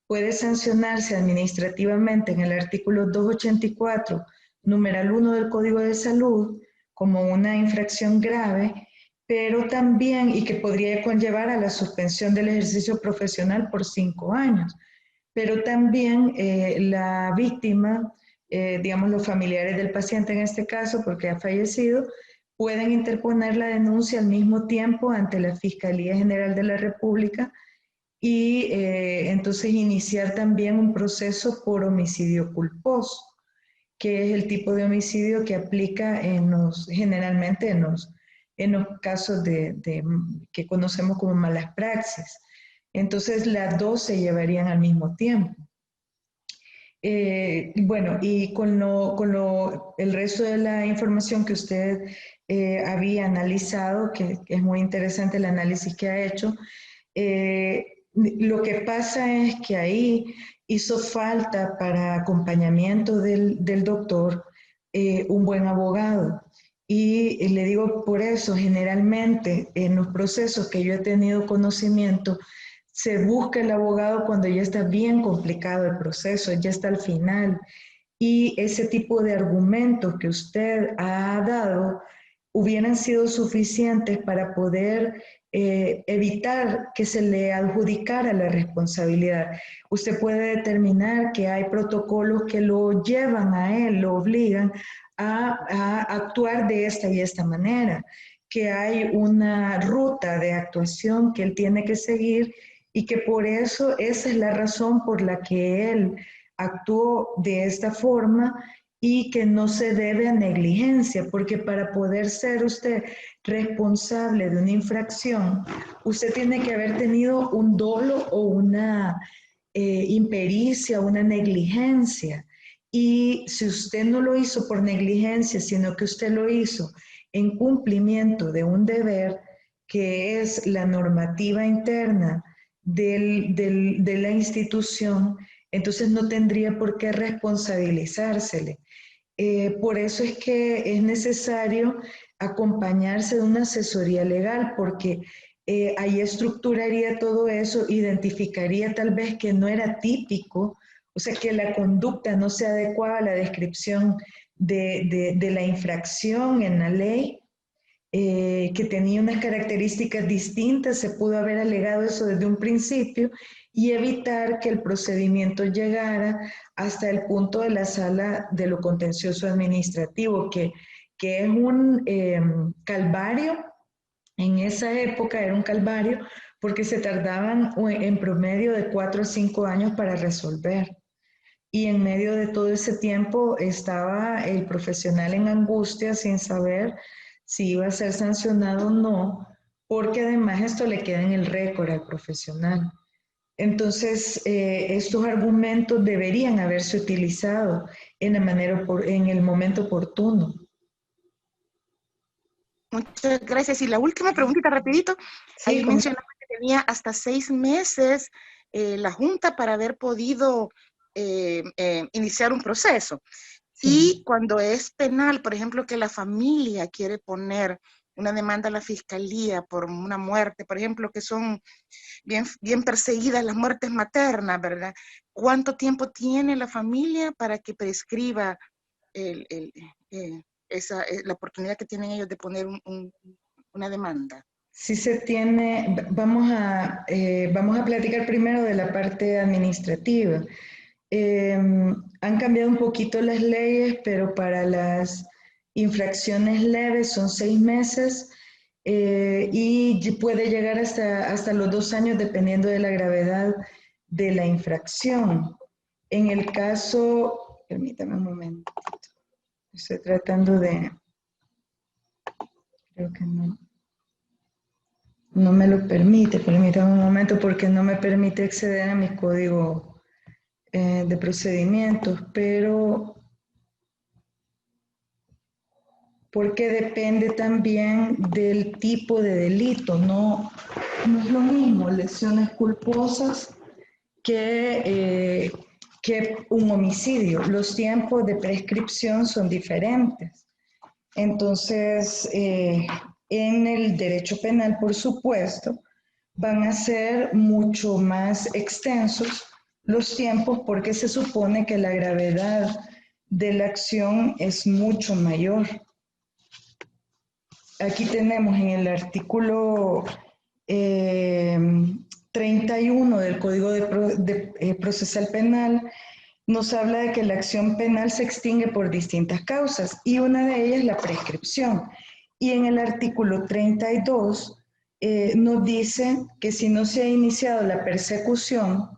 puede sancionarse administrativamente en el artículo 284, numeral 1 del Código de Salud, como una infracción grave, pero también, y que podría conllevar a la suspensión del ejercicio profesional por 5 años. Pero también la víctima, digamos los familiares del paciente en este caso, porque ha fallecido, pueden interponer la denuncia al mismo tiempo ante la Fiscalía General de la República y entonces iniciar también un proceso por homicidio culposo, que es el tipo de homicidio que aplica generalmente en los casos que conocemos como malas praxis. Entonces las dos se llevarían al mismo tiempo. Bueno, y con el resto de la información que usted había analizado, que es muy interesante el análisis que ha hecho, lo que pasa es que ahí hizo falta para acompañamiento del doctor un buen abogado. Y le digo por eso, generalmente en los procesos que yo he tenido conocimiento, se busca el abogado cuando ya está bien complicado el proceso, ya está al final. Y ese tipo de argumentos que usted ha dado hubieran sido suficientes para poder evitar que se le adjudicara la responsabilidad. Usted puede determinar que hay protocolos que lo llevan a él, lo obligan a actuar de esta y esta manera, que hay una ruta de actuación que él tiene que seguir y que por eso esa es la razón por la que él actuó de esta forma y que no se debe a negligencia, porque para poder ser usted responsable de una infracción, usted tiene que haber tenido un dolo o una impericia, una negligencia. Y si usted no lo hizo por negligencia, sino que usted lo hizo en cumplimiento de un deber, que es la normativa interna de la institución, entonces no tendría por qué responsabilizársele. Por eso es que es necesario acompañarse de una asesoría legal, porque ahí estructuraría todo eso, identificaría tal vez que no era típico, o sea, que la conducta no se adecuaba a la descripción de la infracción en la ley, que tenía unas características distintas, se pudo haber alegado eso desde un principio y evitar que el procedimiento llegara hasta el punto de la sala de lo contencioso administrativo, que es un calvario. En esa época era un calvario porque se tardaban en promedio de 4 a 5 años para resolver. Y en medio de todo ese tiempo estaba el profesional en angustia sin saber si iba a ser sancionado o no, porque además esto le queda en el récord al profesional. Entonces, estos argumentos deberían haberse utilizado en el momento oportuno. Muchas gracias. Y la última preguntita rapidito. Sí, ahí mencionaba que tenía hasta 6 meses la Junta para haber podido iniciar un proceso. Sí. Y cuando es penal, por ejemplo, que la familia quiere poner una demanda a la fiscalía por una muerte, por ejemplo, que son bien perseguidas las muertes maternas, ¿verdad? ¿Cuánto tiempo tiene la familia para que prescriba la oportunidad que tienen ellos de poner una demanda? Sí se tiene, vamos a platicar primero de la parte administrativa. Han cambiado un poquito las leyes, pero para las infracciones leves son 6 meses y puede llegar hasta los 2 años dependiendo de la gravedad de la infracción. En el caso, permítame un momento, estoy tratando de, creo que no. no me lo permite. Permítame un momento porque no me permite acceder a mi código de procedimientos, pero porque depende también del tipo de delito. No es lo mismo lesiones culposas que un homicidio. Los tiempos de prescripción son diferentes. Entonces, en el derecho penal, por supuesto, van a ser mucho más extensos los tiempos porque se supone que la gravedad de la acción es mucho mayor. Aquí tenemos en el artículo 31 del Código Procesal Penal, nos habla de que la acción penal se extingue por distintas causas y una de ellas es la prescripción. Y en el artículo 32 nos dice que si no se ha iniciado la persecución,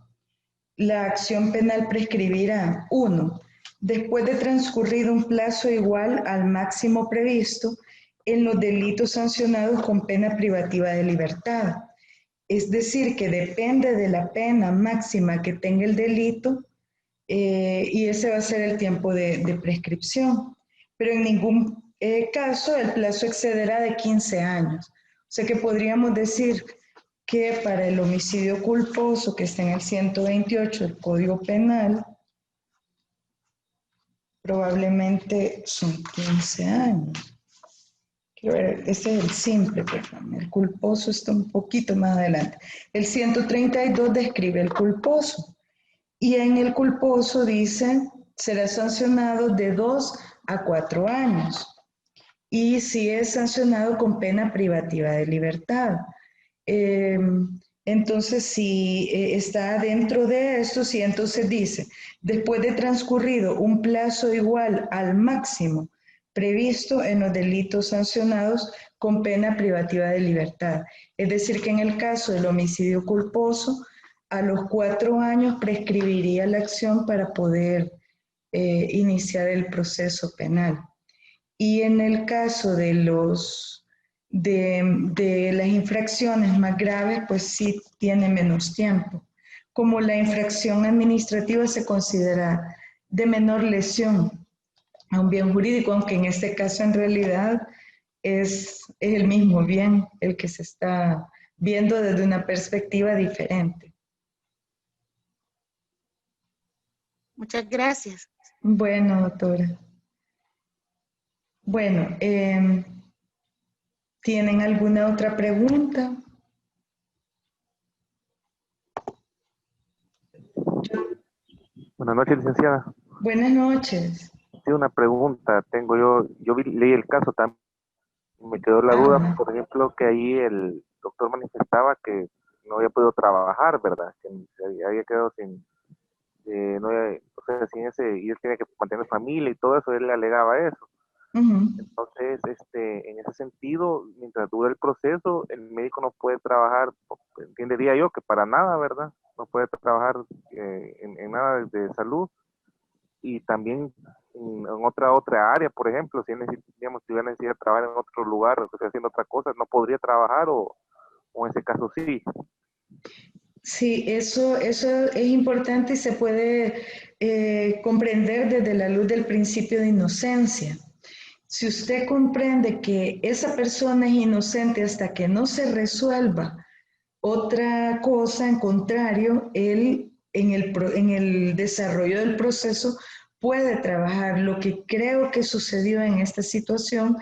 la acción penal prescribirá: 1. Después de transcurrido un plazo igual al máximo previsto en los delitos sancionados con pena privativa de libertad. Es decir, que depende de la pena máxima que tenga el delito y ese va a ser el tiempo de prescripción. Pero en ningún caso el plazo excederá de 15 años. O sea que podríamos decir que para el homicidio culposo que está en el 128 del Código Penal, probablemente son 15 años. Quiero ver, ese es el simple, perdón. El culposo está un poquito más adelante. El 132 describe el culposo. Y en el culposo dice, será sancionado de 2 a 4 años. Y si es sancionado con pena privativa de libertad. Entonces, si está dentro de esto, sí, entonces dice, después de transcurrido un plazo igual al máximo previsto en los delitos sancionados con pena privativa de libertad. Es decir, que en el caso del homicidio culposo, a los 4 años prescribiría la acción para poder iniciar el proceso penal. Y en el caso de las infracciones más graves, pues sí tiene menos tiempo. Como la infracción administrativa se considera de menor lesión a un bien jurídico, aunque en este caso en realidad es el mismo bien el que se está viendo desde una perspectiva diferente. Muchas gracias. Bueno, doctora. Bueno, ¿tienen alguna otra pregunta? Buenas noches, licenciada. Buenas noches. Sí, una pregunta tengo yo leí el caso también, me quedó la duda, por ejemplo, que ahí el doctor manifestaba que no había podido trabajar, ¿verdad? Que se había quedado sin, no había, o sea, sin ese, y él tiene que mantener familia y todo eso, él le alegaba eso. Entonces, en ese sentido, mientras dura el proceso, el médico no puede trabajar, entendería yo que para nada, ¿verdad? No puede trabajar en nada de salud. Y también en otra área, por ejemplo, si tuviera necesidad de trabajar en otro lugar, o sea, haciendo otra cosa, ¿no podría trabajar o en ese caso sí? Sí, eso es importante y se puede comprender desde la luz del principio de inocencia. Si usted comprende que esa persona es inocente hasta que no se resuelva otra cosa, en contrario, él en el desarrollo del proceso puede trabajar. Lo que creo que sucedió en esta situación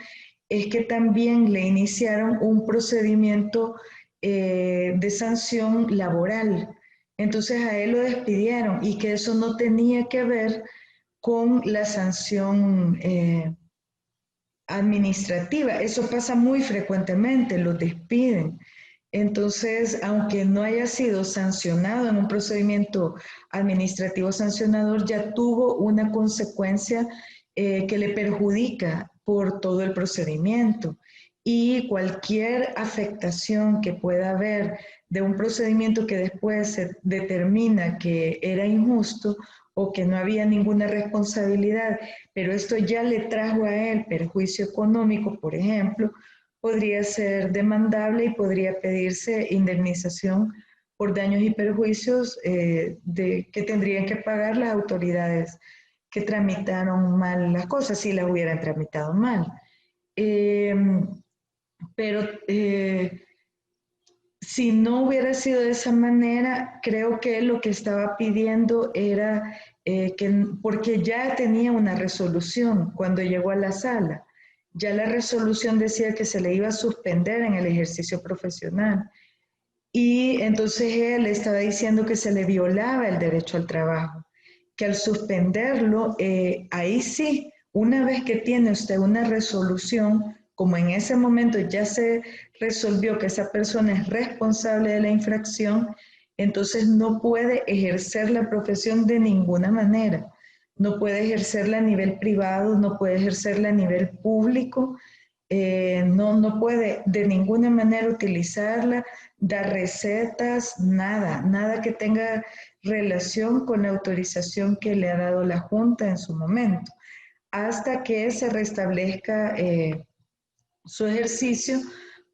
es que también le iniciaron un procedimiento de sanción laboral. Entonces a él lo despidieron y que eso no tenía que ver con la sanción administrativa. Eso pasa muy frecuentemente, los despiden. Entonces, aunque no haya sido sancionado en un procedimiento administrativo sancionador, ya tuvo una consecuencia que le perjudica por todo el procedimiento. Y cualquier afectación que pueda haber de un procedimiento que después se determina que era injusto o que no había ninguna responsabilidad, pero esto ya le trajo a él perjuicio económico, por ejemplo, podría ser demandable y podría pedirse indemnización por daños y perjuicios que tendrían que pagar las autoridades que tramitaron mal las cosas, si las hubieran tramitado mal. Pero si no hubiera sido de esa manera, creo que lo que estaba pidiendo era porque ya tenía una resolución cuando llegó a la sala. Ya la resolución decía que se le iba a suspender en el ejercicio profesional. Y entonces él estaba diciendo que se le violaba el derecho al trabajo, que al suspenderlo, ahí sí, una vez que tiene usted una resolución, como en ese momento ya se resolvió que esa persona es responsable de la infracción, entonces no puede ejercer la profesión de ninguna manera. No puede ejercerla a nivel privado, no puede ejercerla a nivel público, no puede de ninguna manera utilizarla, dar recetas, nada que tenga relación con la autorización que le ha dado la Junta en su momento, hasta que se restablezca su ejercicio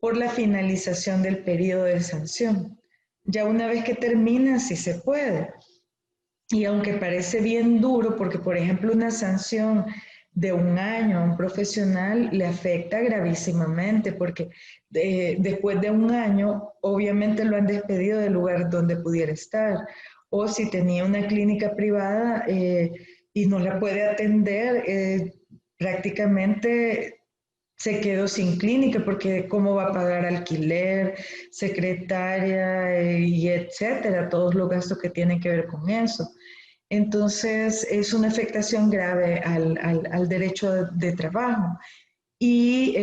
por la finalización del periodo de sanción. Ya una vez que termina, sí se puede. Y aunque parece bien duro, porque por ejemplo una sanción de 1 año a un profesional le afecta gravísimamente, porque después de 1 año obviamente lo han despedido del lugar donde pudiera estar, o si tenía una clínica privada y no la puede atender, prácticamente se quedó sin clínica, porque cómo va a pagar alquiler, secretaria y etcétera, todos los gastos que tienen que ver con eso. Entonces, es una afectación grave al derecho de trabajo. Y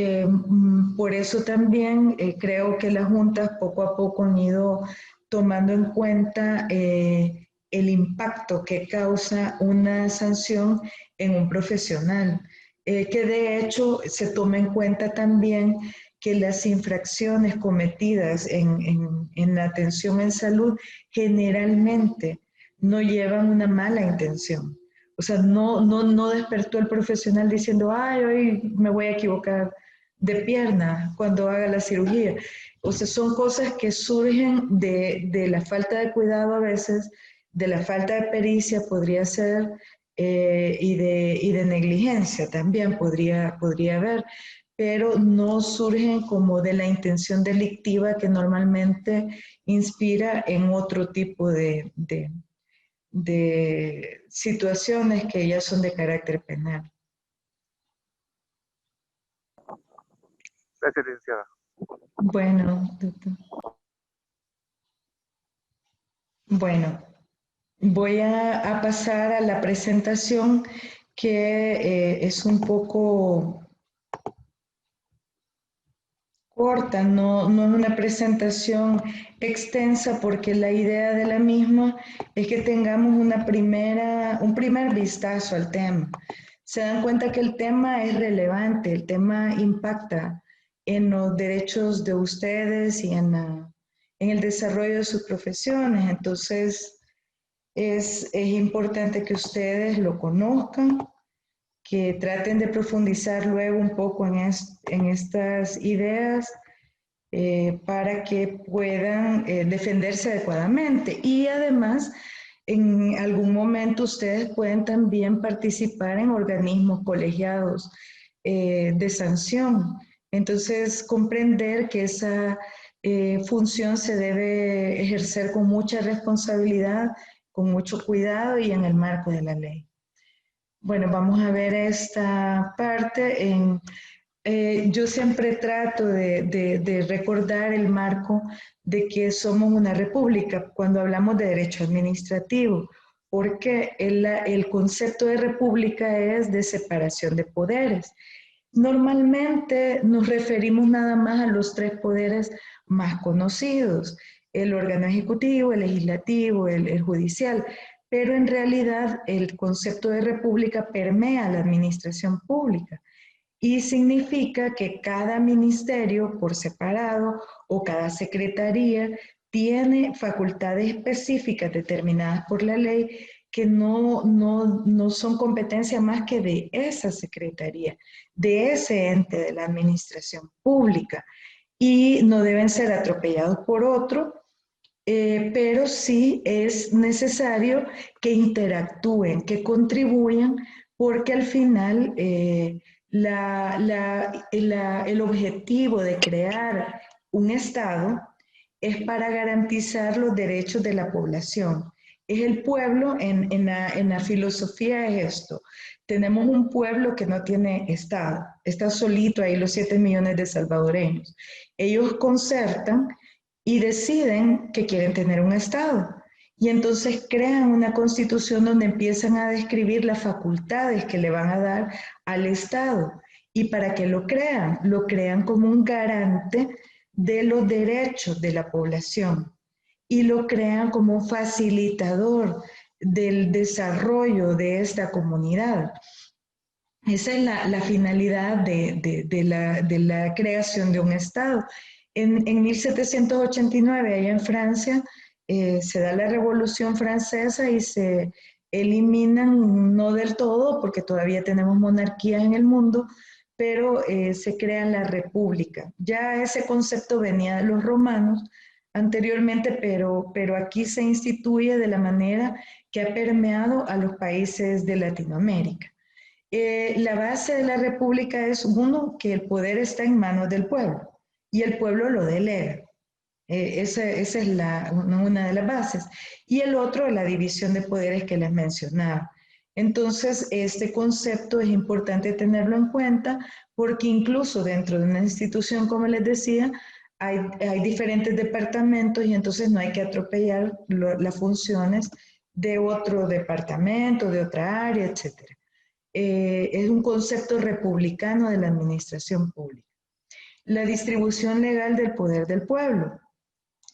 por eso también creo que las juntas poco a poco han ido tomando en cuenta el impacto que causa una sanción en un profesional. Que de hecho se toma en cuenta también que las infracciones cometidas en la atención en salud generalmente no llevan una mala intención. O sea, no despertó el profesional diciendo, ay, hoy me voy a equivocar de pierna cuando haga la cirugía. O sea, son cosas que surgen de la falta de cuidado a veces, de la falta de pericia podría ser, y de negligencia también podría haber, pero no surgen como de la intención delictiva que normalmente inspira en otro tipo de situaciones que ya son de carácter penal. Gracias, licenciada. Bueno, doctor. Bueno, voy a pasar a la presentación que es un poco corta, no es una presentación extensa porque la idea de la misma es que tengamos un primer vistazo al tema. Se dan cuenta que el tema es relevante, el tema impacta en los derechos de ustedes y en el desarrollo de sus profesiones. Entonces, es importante que ustedes lo conozcan, que traten de profundizar luego un poco en estas ideas para que puedan defenderse adecuadamente. Y además, en algún momento ustedes pueden también participar en organismos colegiados de sanción. Entonces, comprender que esa función se debe ejercer con mucha responsabilidad, con mucho cuidado y en el marco de la ley. Bueno, vamos a ver esta parte. Yo siempre trato de recordar el marco de que somos una república cuando hablamos de derecho administrativo, porque el concepto de república es de separación de poderes. Normalmente nos referimos nada más a los 3 poderes más conocidos, el órgano ejecutivo, el legislativo, el judicial, pero en realidad el concepto de república permea la administración pública y significa que cada ministerio por separado o cada secretaría tiene facultades específicas determinadas por la ley que no son competencia más que de esa secretaría, de ese ente de la administración pública, y no deben ser atropellados por otro, pero sí es necesario que interactúen, que contribuyan, porque al final el objetivo de crear un Estado es para garantizar los derechos de la población. Es el pueblo, en la filosofía es esto. Tenemos un pueblo que no tiene Estado, está solito ahí los 7 millones de salvadoreños. Ellos concertan y deciden que quieren tener un Estado. Y entonces crean una constitución donde empiezan a describir las facultades que le van a dar al Estado. Y para que lo crean como un garante de los derechos de la población. Y lo crean como un facilitador del desarrollo de esta comunidad. Esa es la finalidad de la creación de un Estado. En 1789, allá en Francia, se da la Revolución Francesa y se eliminan, no del todo, porque todavía tenemos monarquías en el mundo, pero se crea la república. Ya ese concepto venía de los romanos anteriormente, pero aquí se instituye de la manera que ha permeado a los países de Latinoamérica. La base de la república es, uno, que el poder está en manos del pueblo y el pueblo lo delega. Esa es una de las bases. Y el otro, la división de poderes que les mencionaba. Entonces, este concepto es importante tenerlo en cuenta porque incluso dentro de una institución, como les decía, hay diferentes departamentos y entonces no hay que atropellar las funciones de otro departamento, de otra área, etc. Es un concepto republicano de la administración pública. La distribución legal del poder del pueblo.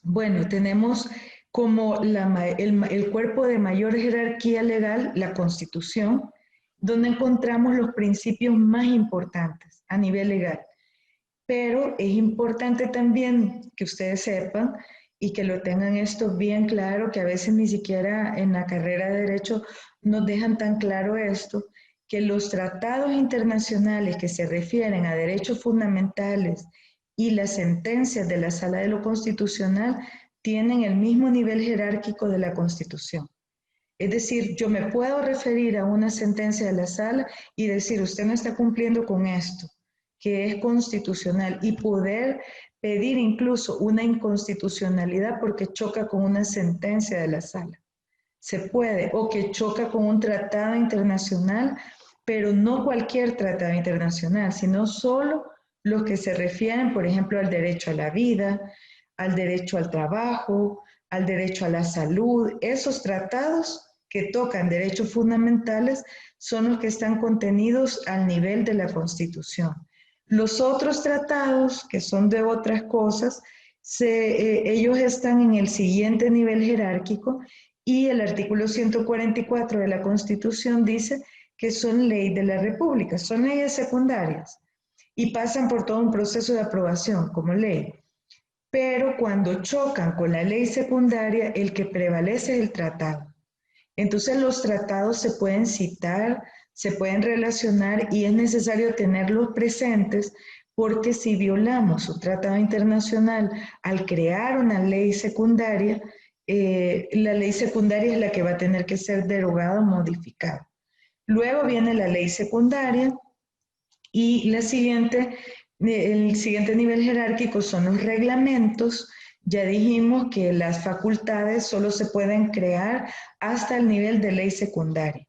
Bueno, tenemos como el cuerpo de mayor jerarquía legal, la Constitución, donde encontramos los principios más importantes a nivel legal. Pero es importante también que ustedes sepan y que lo tengan esto bien claro, que a veces ni siquiera en la carrera de Derecho nos dejan tan claro esto, que los tratados internacionales que se refieren a derechos fundamentales y las sentencias de la Sala de lo Constitucional tienen el mismo nivel jerárquico de la Constitución. Es decir, yo me puedo referir a una sentencia de la Sala y decir, usted no está cumpliendo con esto, que es constitucional, y poder pedir incluso una inconstitucionalidad porque choca con una sentencia de la Sala. Se puede, o que choca con un tratado internacional, pero no cualquier tratado internacional, sino solo los que se refieren, por ejemplo, al derecho a la vida, al derecho al trabajo, al derecho a la salud. Esos tratados que tocan derechos fundamentales son los que están contenidos al nivel de la Constitución. Los otros tratados, que son de otras cosas, ellos están en el siguiente nivel jerárquico y el artículo 144 de la Constitución dice que son ley de la República, son leyes secundarias y pasan por todo un proceso de aprobación como ley. Pero cuando chocan con la ley secundaria, el que prevalece es el tratado. Entonces los tratados se pueden citar, se pueden relacionar y es necesario tenerlos presentes porque si violamos un tratado internacional al crear una ley secundaria, la ley secundaria es la que va a tener que ser derogada o modificada. Luego viene la ley secundaria y el siguiente nivel jerárquico son los reglamentos. Ya dijimos que las facultades solo se pueden crear hasta el nivel de ley secundaria.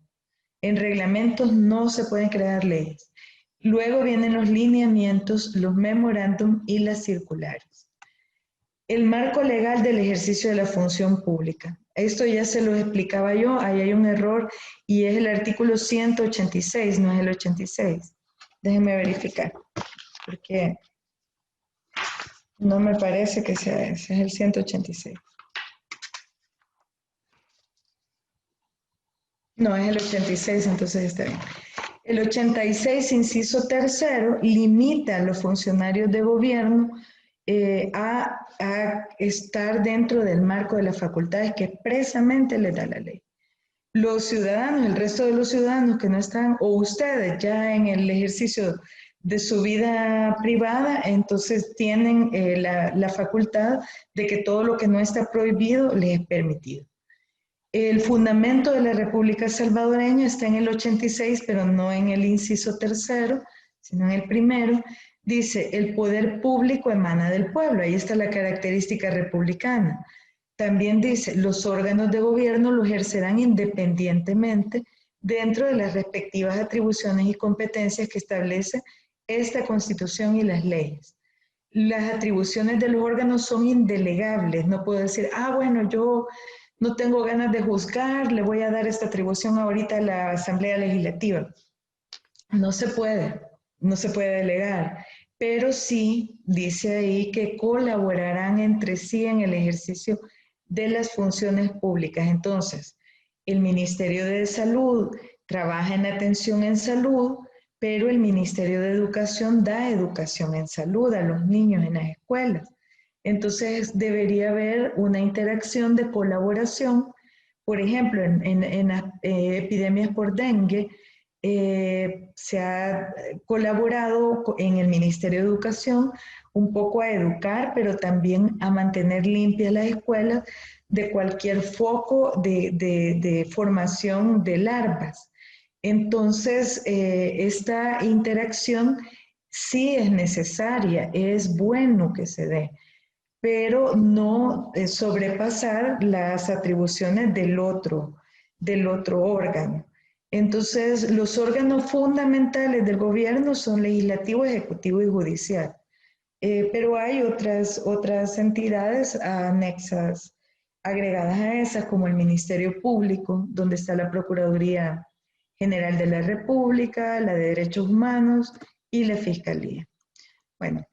En reglamentos no se pueden crear leyes. Luego vienen los lineamientos, los memorándum y las circulares. El marco legal del ejercicio de la función pública. Esto ya se lo explicaba yo, ahí hay un error y es el artículo 186, no es el 86. Déjenme verificar, porque no me parece que sea ese, es el 186. No, es el 86, entonces está bien. El 86, inciso tercero, limita a los funcionarios de gobierno a estar dentro del marco de las facultades que expresamente les da la ley. los ciudadanos, el resto de los ciudadanos que no están, o ustedes ya en el ejercicio de su vida privada, entonces tienen la facultad de que todo lo que no está prohibido les es permitido. El fundamento de la República Salvadoreña está en el 86, pero no en el inciso tercero, sino en el primero. Dice, el poder público emana del pueblo. Ahí está la característica republicana. También dice, los órganos de gobierno lo ejercerán independientemente dentro de las respectivas atribuciones y competencias que establece esta Constitución y las leyes. Las atribuciones de los órganos son indelegables. No puedo decir, bueno, yo no tengo ganas de juzgar, le voy a dar esta atribución ahorita a la Asamblea Legislativa. No se puede delegar, pero sí dice ahí que colaborarán entre sí en el ejercicio de las funciones públicas. Entonces, el Ministerio de Salud trabaja en atención en salud, pero el Ministerio de Educación da educación en salud a los niños en las escuelas. Entonces, debería haber una interacción de colaboración. Por ejemplo, en las epidemias por dengue, se ha colaborado en el Ministerio de Educación un poco a educar, pero también a mantener limpias las escuelas de cualquier foco de formación de larvas. Entonces, esta interacción sí es necesaria, es bueno que se dé, pero no sobrepasar las atribuciones del otro órgano. Entonces, los órganos fundamentales del gobierno son legislativo, ejecutivo y judicial. Pero hay otras entidades anexas, agregadas a esas, como el Ministerio Público, donde está la Procuraduría General de la República, la de Derechos Humanos y la Fiscalía. Bueno,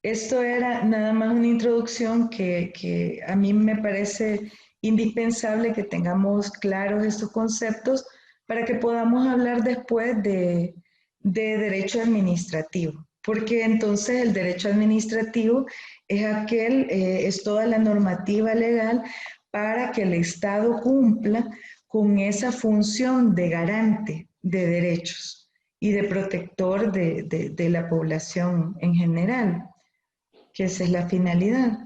esto era nada más una introducción que a mí me parece indispensable que tengamos claros estos conceptos para que podamos hablar después de derecho administrativo, porque entonces el derecho administrativo es toda la normativa legal para que el Estado cumpla con esa función de garante de derechos y de protector de la población en general, que esa es la finalidad.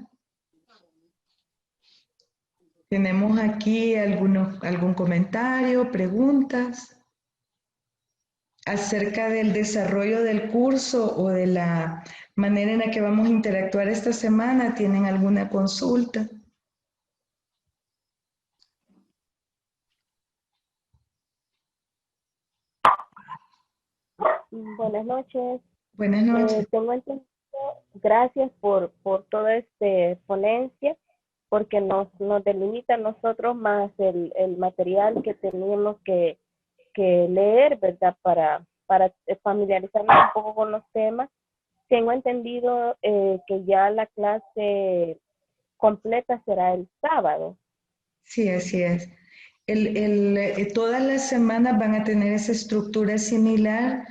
¿Tenemos aquí algún comentario, preguntas acerca del desarrollo del curso o de la manera en la que vamos a interactuar esta semana? ¿Tienen alguna consulta? Buenas noches. Buenas noches. Tengo entendido, gracias por toda esta ponencia, porque nos delimita a nosotros más el material que tenemos que leer, ¿verdad? Para familiarizarnos un poco con los temas. Tengo entendido que ya la clase completa será el sábado. Sí, así es. Todas las semanas van a tener esa estructura similar.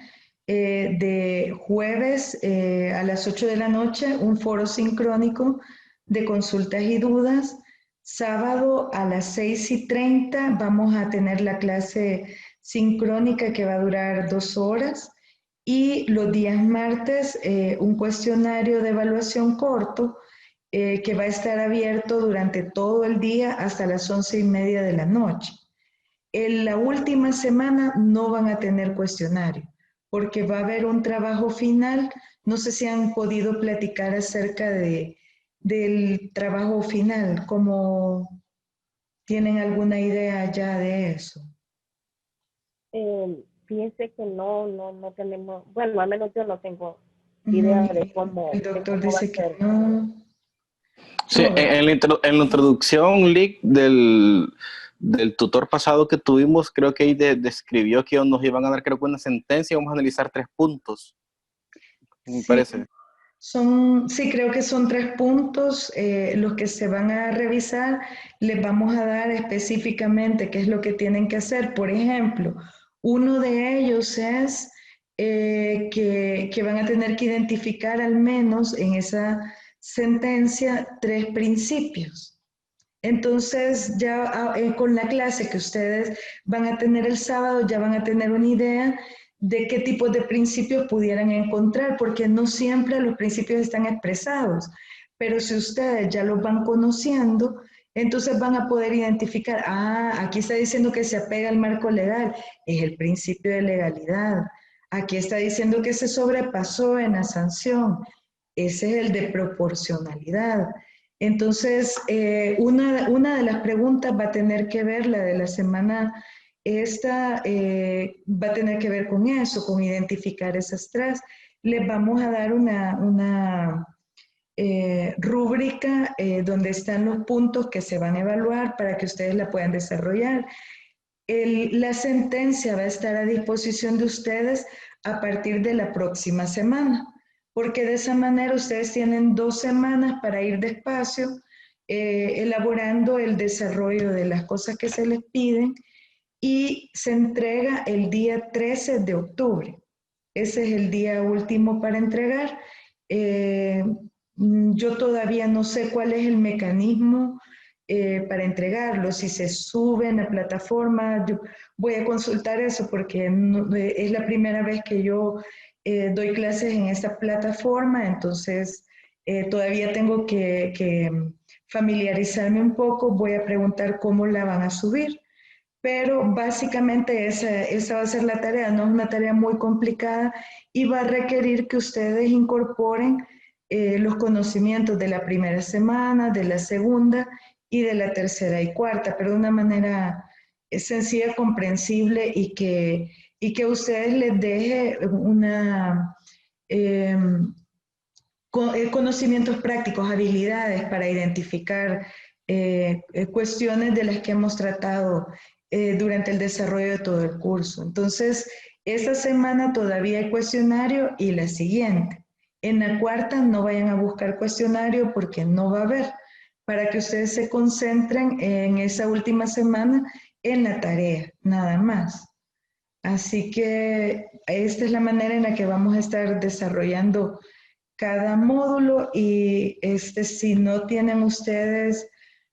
De jueves a las 8 de la noche, un foro sincrónico de consultas y dudas. Sábado a las 6:30 vamos a tener la clase sincrónica que va a durar 2 horas. Y los días martes, un cuestionario de evaluación corto que va a estar abierto durante todo el día hasta las 11:30 de la noche. En la última semana no van a tener cuestionario, porque va a haber un trabajo final. No sé si han podido platicar acerca del trabajo final, ¿cómo tienen alguna idea ya de eso? Fíjense que no tenemos, bueno, al menos yo no tengo idea de cómo. El doctor dice que no. Sí, en la introducción, Lick, del tutor pasado que tuvimos, creo que ahí describió que nos iban a dar, creo que una sentencia, y vamos a analizar 3 puntos, me parece. Sí, creo que son 3 puntos los que se van a revisar. Les vamos a dar específicamente qué es lo que tienen que hacer. Por ejemplo, uno de ellos es que van a tener que identificar al menos en esa sentencia 3 principios. Entonces, ya con la clase que ustedes van a tener el sábado, ya van a tener una idea de qué tipos de principios pudieran encontrar, porque no siempre los principios están expresados, pero si ustedes ya los van conociendo, entonces van a poder identificar, aquí está diciendo que se apega al marco legal, es el principio de legalidad. Aquí está diciendo que se sobrepasó en la sanción, ese es el de proporcionalidad. Entonces, una de las preguntas va a tener que ver, la de la semana esta, va a tener que ver con eso, con identificar esas tres. Les vamos a dar una rúbrica donde están los puntos que se van a evaluar para que ustedes la puedan desarrollar. La sentencia va a estar a disposición de ustedes a partir de la próxima semana, porque de esa manera ustedes tienen 2 semanas para ir despacio, elaborando el desarrollo de las cosas que se les piden, y se entrega el día 13 de octubre. Ese es el día último para entregar. Yo todavía no sé cuál es el mecanismo para entregarlo, si se sube en la plataforma. Yo voy a consultar eso porque es la primera vez que yo doy clases en esta plataforma, entonces todavía tengo que familiarizarme un poco. Voy a preguntar cómo la van a subir, pero básicamente esa va a ser la tarea. No es una tarea muy complicada y va a requerir que ustedes incorporen los conocimientos de la primera semana, de la segunda y de la tercera y cuarta, pero de una manera sencilla, comprensible, y que a ustedes les deje conocimientos prácticos, habilidades para identificar cuestiones de las que hemos tratado durante el desarrollo de todo el curso. Entonces, esta semana todavía hay cuestionario y la siguiente. En la cuarta no vayan a buscar cuestionario porque no va a haber, para que ustedes se concentren en esa última semana en la tarea, nada más. Así que esta es la manera en la que vamos a estar desarrollando cada módulo, y si no tienen ustedes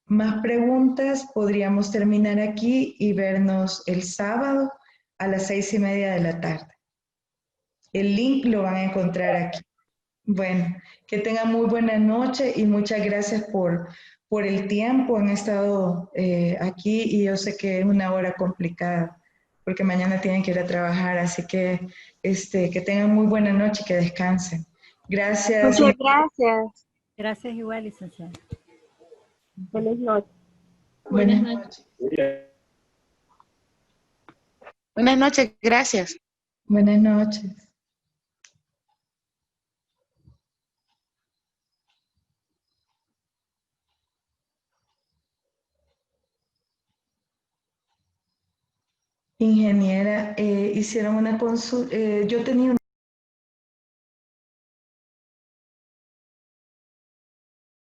más preguntas, podríamos terminar aquí y vernos el sábado a las 6:30 de la tarde. El link lo van a encontrar aquí. Bueno, que tengan muy buena noche y muchas gracias por el tiempo. Han estado aquí y yo sé que es una hora complicada porque mañana tienen que ir a trabajar, así que que tengan muy buena noche y que descansen. Gracias. Muchas gracias. Gracias igual, licenciada. Buenas noches. Buenas noches. Buenas noches, gracias. Buenas noches. Ingeniera, hicieron una consulta, yo tenía